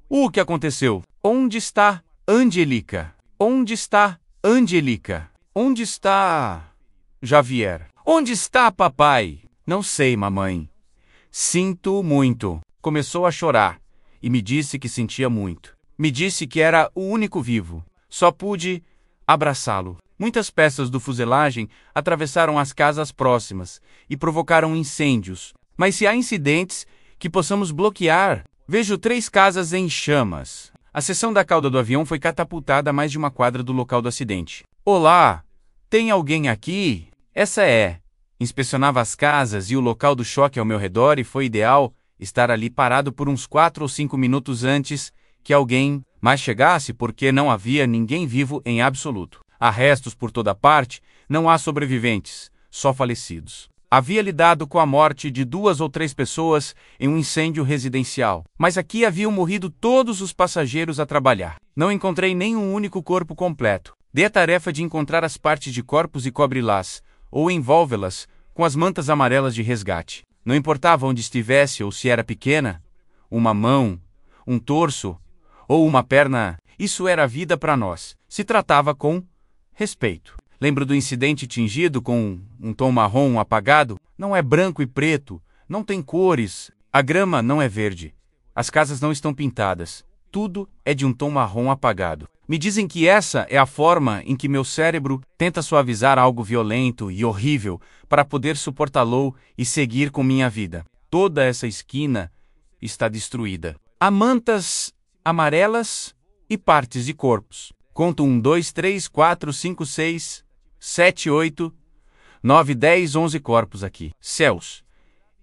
O que aconteceu? Onde está Angélica? Onde está Angélica? Onde está Javier? Onde está papai? Não sei, mamãe. Sinto muito. Começou a chorar e me disse que sentia muito. Me disse que era o único vivo. Só pude abraçá-lo. Muitas peças do fuselagem atravessaram as casas próximas e provocaram incêndios. Mas se há incidentes que possamos bloquear, vejo 3 casas em chamas. A seção da cauda do avião foi catapultada a mais de uma quadra do local do acidente. Olá, tem alguém aqui? Essa é. Inspecionava as casas e o local do choque ao meu redor e foi ideal estar ali parado por uns 4 ou 5 minutos antes que alguém mais chegasse, porque não havia ninguém vivo em absoluto. Há restos por toda parte, não há sobreviventes, só falecidos. Havia lidado com a morte de 2 ou 3 pessoas em um incêndio residencial, mas aqui haviam morrido todos os passageiros a trabalhar. Não encontrei nem um único corpo completo. Dei a tarefa de encontrar as partes de corpos e cobri-las, ou envolvê-las, com as mantas amarelas de resgate. Não importava onde estivesse ou se era pequena, uma mão, um torso ou uma perna, isso era vida para nós. Se tratava com respeito. Lembro do incidente tingido com um tom marrom apagado. Não é branco e preto, não tem cores, a grama não é verde, as casas não estão pintadas, tudo é de um tom marrom apagado. Me dizem que essa é a forma em que meu cérebro tenta suavizar algo violento e horrível para poder suportá-lo e seguir com minha vida. Toda essa esquina está destruída. Há mantas amarelas e partes de corpos. Conto 1, 2, 3, 4, 5, 6, 7, 8, 9, 10, 11 corpos aqui. Céus!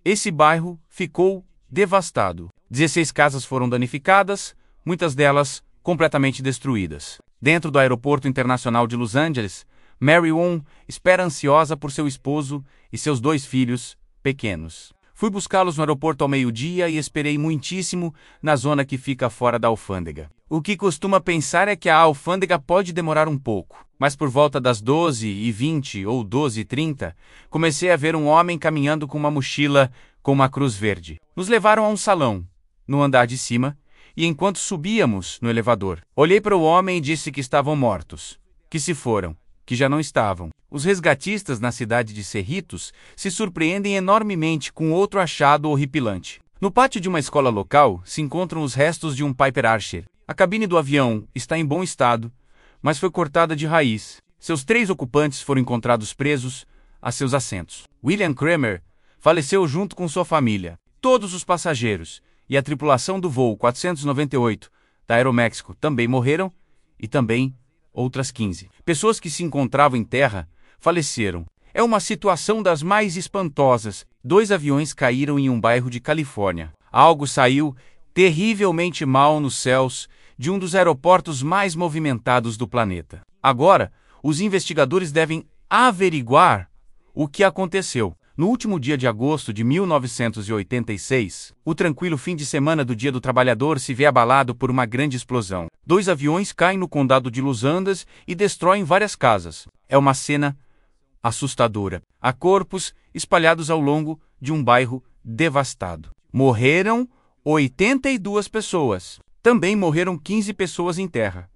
Esse bairro ficou devastado. 16 casas foram danificadas, muitas delas completamente destruídas. Dentro do aeroporto internacional de Los Angeles, Mary Wong espera ansiosa por seu esposo e seus 2 filhos pequenos. Fui buscá-los no aeroporto ao meio-dia e esperei muitíssimo na zona que fica fora da alfândega. O que costuma pensar é que a alfândega pode demorar um pouco, mas por volta das 12h20 ou 12h30, comecei a ver um homem caminhando com uma mochila com uma cruz verde. Nos levaram a um salão, no andar de cima, e enquanto subíamos no elevador, olhei para o homem e disse que estavam mortos, que se foram, que já não estavam. Os resgatistas na cidade de Cerritos se surpreendem enormemente com outro achado horripilante. No pátio de uma escola local se encontram os restos de um Piper Archer. A cabine do avião está em bom estado, mas foi cortada de raiz. Seus 3 ocupantes foram encontrados presos a seus assentos. William Kramer faleceu junto com sua família. Todos os passageiros e a tripulação do voo 498 da Aeroméxico também morreram e também outras 15 pessoas que se encontravam em terra faleceram. É uma situação das mais espantosas. 2 aviões caíram em um bairro de Califórnia. Algo saiu terrivelmente mal nos céus de um dos aeroportos mais movimentados do planeta. Agora, os investigadores devem averiguar o que aconteceu. No último dia de agosto de 1986, o tranquilo fim de semana do Dia do Trabalhador se vê abalado por uma grande explosão. 2 aviões caem no condado de Los Angeles e destroem várias casas. É uma cena assustadora. Há corpos espalhados ao longo de um bairro devastado. Morreram 82 pessoas. Também morreram 15 pessoas em terra.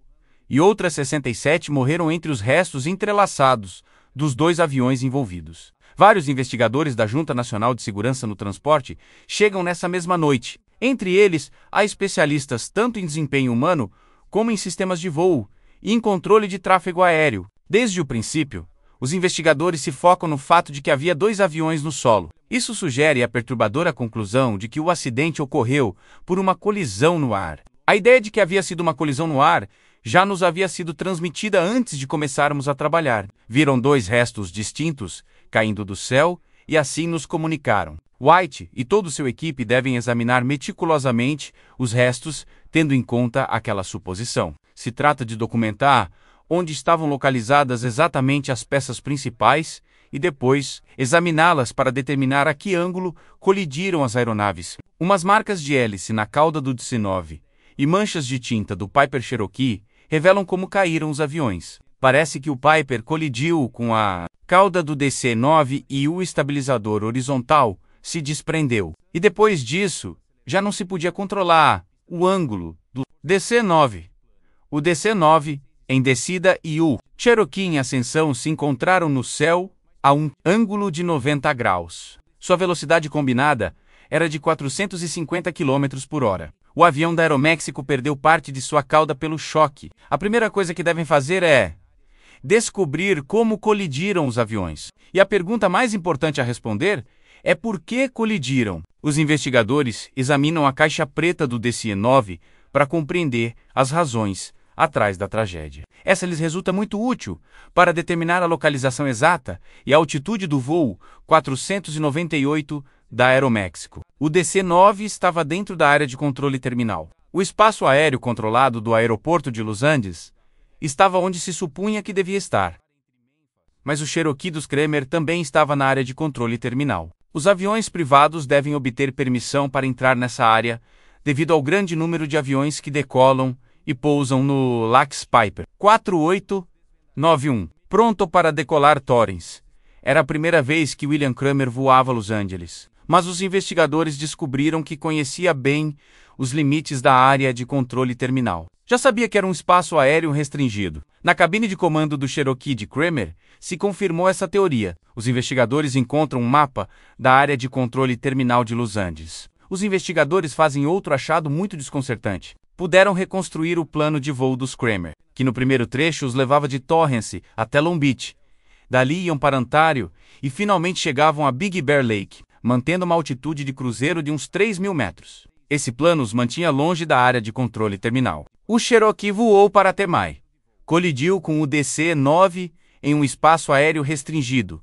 E outras 67 morreram entre os restos entrelaçados dos 2 aviões envolvidos. Vários investigadores da Junta Nacional de Segurança no Transporte chegam nessa mesma noite. Entre eles, há especialistas tanto em desempenho humano como em sistemas de voo e em controle de tráfego aéreo. Desde o princípio, os investigadores se focam no fato de que havia 2 aviões no solo. Isso sugere a perturbadora conclusão de que o acidente ocorreu por uma colisão no ar. A ideia de que havia sido uma colisão no ar já nos havia sido transmitida antes de começarmos a trabalhar. Viram 2 restos distintos caindo do céu e assim nos comunicaram. White e toda sua equipe devem examinar meticulosamente os restos, tendo em conta aquela suposição. Se trata de documentar onde estavam localizadas exatamente as peças principais e depois examiná-las para determinar a que ângulo colidiram as aeronaves. Umas marcas de hélice na cauda do DC-9 e manchas de tinta do Piper Cherokee revelam como caíram os aviões. Parece que o Piper colidiu com a cauda do DC-9 e o estabilizador horizontal se desprendeu. E depois disso, já não se podia controlar o ângulo do DC-9. O DC-9 em descida e o Cherokee em ascensão se encontraram no céu a um ângulo de 90 graus. Sua velocidade combinada era de 450 km por hora. O avião da Aeroméxico perdeu parte de sua cauda pelo choque. A primeira coisa que devem fazer é descobrir como colidiram os aviões. E a pergunta mais importante a responder é por que colidiram. Os investigadores examinam a caixa preta do DC-9 para compreender as razões atrás da tragédia. Essa lhes resulta muito útil para determinar a localização exata e a altitude do voo 498 da Aeroméxico. O DC-9 estava dentro da área de controle terminal. O espaço aéreo controlado do aeroporto de Los Angeles estava onde se supunha que devia estar. Mas o Cherokee dos Kramer também estava na área de controle terminal. Os aviões privados devem obter permissão para entrar nessa área devido ao grande número de aviões que decolam e pousam no Lax Piper 4891, pronto para decolar Torrens. Era a primeira vez que William Kramer voava a Los Angeles. mas os investigadores descobriram que conhecia bem os limites da área de controle terminal. Já sabia que era um espaço aéreo restringido. Na cabine de comando do Cherokee de Kramer, se confirmou essa teoria. Os investigadores encontram um mapa da área de controle terminal de Los Angeles. Os investigadores fazem outro achado muito desconcertante. Puderam reconstruir o plano de voo dos Kramer, que no primeiro trecho os levava de Torrance até Long Beach. Dali iam para Ontário e finalmente chegavam a Big Bear Lake, mantendo uma altitude de cruzeiro de uns 3.000 metros. Esse plano os mantinha longe da área de controle terminal. O Cherokee voou para Temai. Colidiu com o DC-9 em um espaço aéreo restringido.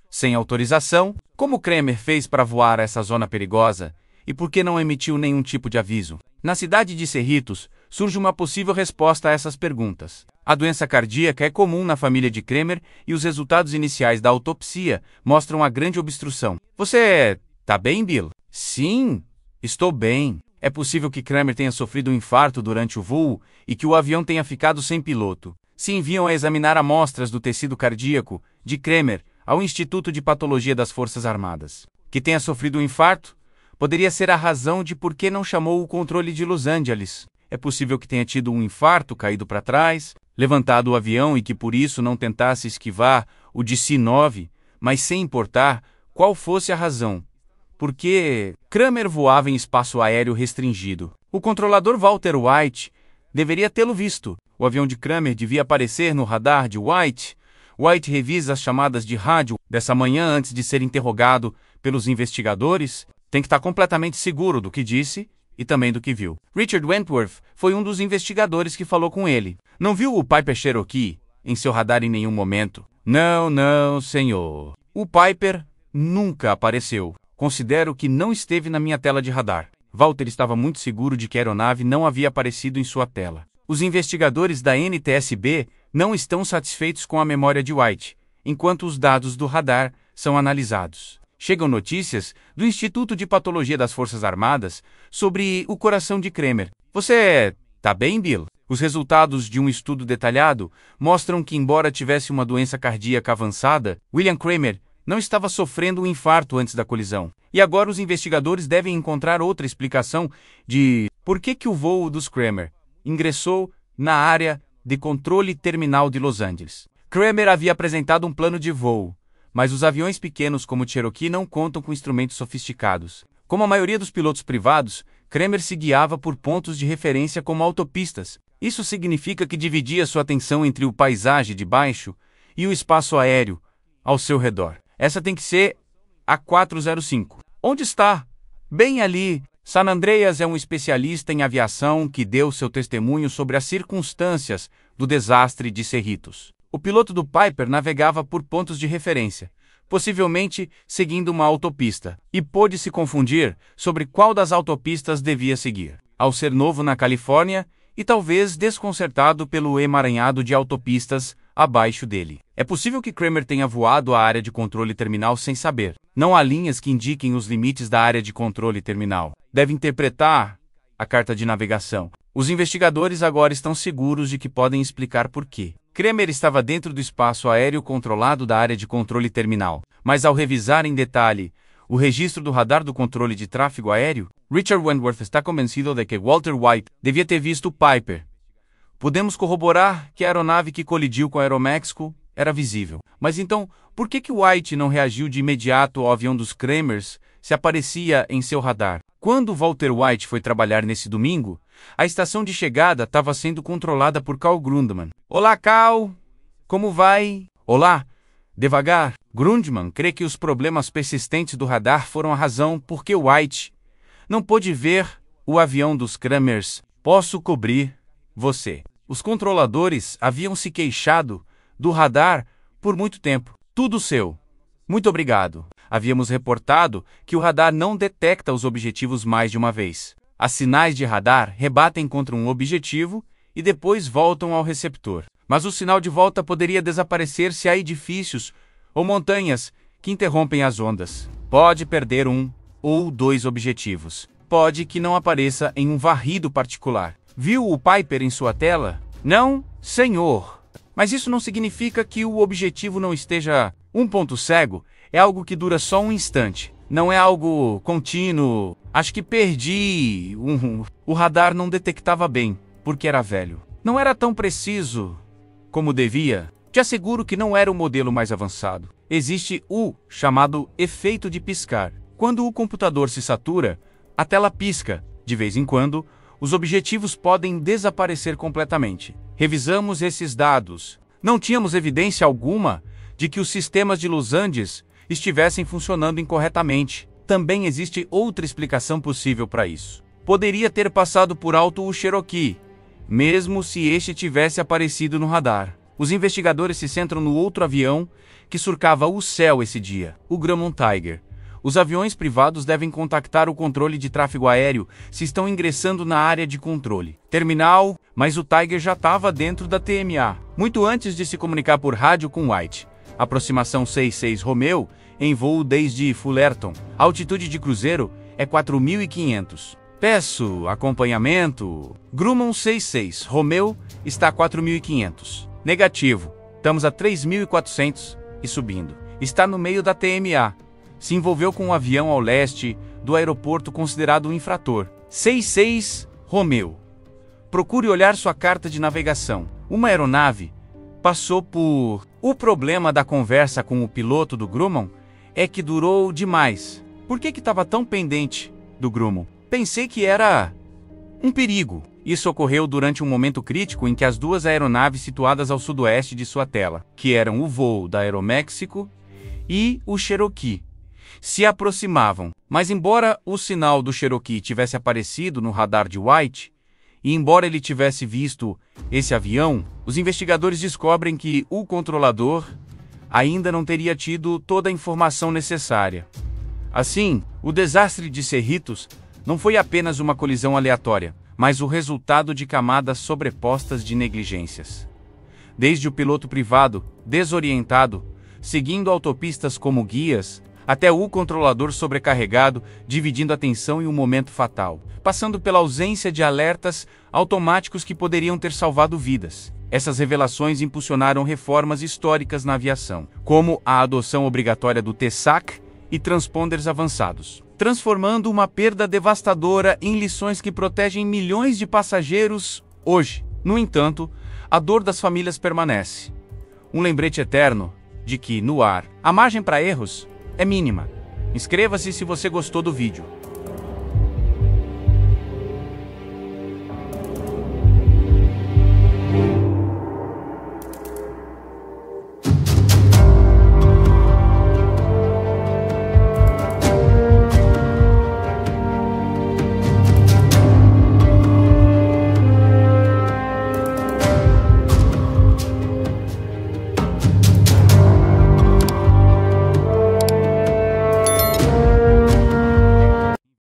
Sem autorização, como Kramer fez para voar a essa zona perigosa e por que não emitiu nenhum tipo de aviso? Na cidade de Cerritos, surge uma possível resposta a essas perguntas. A doença cardíaca é comum na família de Kramer e os resultados iniciais da autopsia mostram a grande obstrução. Você tá bem, Bill? Sim, estou bem. É possível que Kramer tenha sofrido um infarto durante o voo e que o avião tenha ficado sem piloto. Se enviam a examinar amostras do tecido cardíaco de Kramer ao Instituto de Patologia das Forças Armadas. Que tenha sofrido um infarto poderia ser a razão de por que não chamou o controle de Los Angeles. É possível que tenha tido um infarto, caído para trás, levantado o avião e que por isso não tentasse esquivar o DC-9, mas sem importar qual fosse a razão. Porque Kramer voava em espaço aéreo restringido. O controlador Walter White deveria tê-lo visto. O avião de Kramer devia aparecer no radar de White. White revisa as chamadas de rádio dessa manhã antes de ser interrogado pelos investigadores. Tem que estar completamente seguro do que disse e também do que viu. Richard Wentworth foi um dos investigadores que falou com ele. Não viu o Piper Cherokee em seu radar em nenhum momento? Não, senhor. O Piper nunca apareceu. Considero que não esteve na minha tela de radar. Walter estava muito seguro de que a aeronave não havia aparecido em sua tela. Os investigadores da NTSB não estão satisfeitos com a memória de White, enquanto os dados do radar são analisados. Chegam notícias do Instituto de Patologia das Forças Armadas sobre o coração de Kramer. Você tá bem, Bill? Os resultados de um estudo detalhado mostram que, embora tivesse uma doença cardíaca avançada, William Kramer não estava sofrendo um infarto antes da colisão. E agora os investigadores devem encontrar outra explicação de por que o voo dos Kramer ingressou na área de controle terminal de Los Angeles. Kramer havia apresentado um plano de voo, mas os aviões pequenos como o Cherokee não contam com instrumentos sofisticados. Como a maioria dos pilotos privados, Kramer se guiava por pontos de referência como autopistas. Isso significa que dividia sua atenção entre o paisagem de baixo e o espaço aéreo ao seu redor. Essa tem que ser a 405. Onde está? Bem ali. San Andreas é um especialista em aviação que deu seu testemunho sobre as circunstâncias do desastre de Cerritos. O piloto do Piper navegava por pontos de referência, possivelmente seguindo uma autopista, e pôde se confundir sobre qual das autopistas devia seguir. Ao ser novo na Califórnia e talvez desconcertado pelo emaranhado de autopistas abaixo dele. É possível que Kramer tenha voado à área de controle terminal sem saber. Não há linhas que indiquem os limites da área de controle terminal. Deve interpretar a carta de navegação. Os investigadores agora estão seguros de que podem explicar por quê. Kramer estava dentro do espaço aéreo controlado da área de controle terminal, mas ao revisar em detalhe o registro do radar do controle de tráfego aéreo, Richard Wentworth está convencido de que Walter White devia ter visto o Piper. Podemos corroborar que a aeronave que colidiu com a Aeroméxico era visível. Mas então, por que White não reagiu de imediato ao avião dos Kramers se aparecia em seu radar? Quando Walter White foi trabalhar nesse domingo, a estação de chegada estava sendo controlada por Carl Grundman. Olá, Carl! Como vai? Olá! Devagar. Grundman crê que os problemas persistentes do radar foram a razão por que White não pôde ver o avião dos Kramers. Posso cobrir você. Os controladores haviam se queixado do radar por muito tempo. Tudo seu. Muito obrigado. Havíamos reportado que o radar não detecta os objetivos mais de uma vez. As sinais de radar rebatem contra um objetivo e depois voltam ao receptor. Mas o sinal de volta poderia desaparecer se há edifícios ou montanhas que interrompem as ondas. Pode perder um ou dois objetivos. Pode que não apareça em um varrido particular. Viu o Piper em sua tela? Não, senhor. Mas isso não significa que o objetivo não esteja... Um ponto cego é algo que dura só um instante. Não é algo contínuo. Acho que perdi. O radar não detectava bem, porque era velho. Não era tão preciso como devia. Te asseguro que não era o modelo mais avançado. Existe o chamado efeito de piscar. Quando o computador se satura, a tela pisca. De vez em quando, os objetivos podem desaparecer completamente. Revisamos esses dados. Não tínhamos evidência alguma de que os sistemas de Los Andes estivessem funcionando incorretamente. Também existe outra explicação possível para isso. Poderia ter passado por alto o Cherokee, mesmo se este tivesse aparecido no radar. Os investigadores se centram no outro avião que surcava o céu esse dia, o Grumman Tiger. Os aviões privados devem contactar o controle de tráfego aéreo se estão ingressando na área de controle. Terminal, mas o Tiger já estava dentro da TMA, muito antes de se comunicar por rádio com White. Aproximação 66 Romeo, em voo desde Fullerton. A altitude de cruzeiro é 4.500. Peço acompanhamento. Grumman 66 Romeo está a 4.500. Negativo. Estamos a 3.400 e subindo. Está no meio da TMA. Se envolveu com um avião ao leste do aeroporto considerado um infrator. 66 Romeo. Procure olhar sua carta de navegação. Uma aeronave passou por... O problema da conversa com o piloto do Grumman é que durou demais. Por que estava tão pendente do Grumman? Pensei que era um perigo. Isso ocorreu durante um momento crítico em que as duas aeronaves situadas ao sudoeste de sua tela, que eram o voo da Aeroméxico e o Cherokee, se aproximavam. Mas embora o sinal do Cherokee tivesse aparecido no radar de White, e embora ele tivesse visto esse avião, os investigadores descobrem que o controlador ainda não teria tido toda a informação necessária. Assim, o desastre de Cerritos não foi apenas uma colisão aleatória, mas o resultado de camadas sobrepostas de negligências. Desde o piloto privado, desorientado, seguindo autopistas como guias, até o controlador sobrecarregado, dividindo a atenção em um momento fatal, passando pela ausência de alertas automáticos que poderiam ter salvado vidas. Essas revelações impulsionaram reformas históricas na aviação, como a adoção obrigatória do TSAC e transponders avançados, transformando uma perda devastadora em lições que protegem milhões de passageiros hoje. No entanto, a dor das famílias permanece. Um lembrete eterno de que, no ar, a margem para erros é mínima. Inscreva-se se você gostou do vídeo.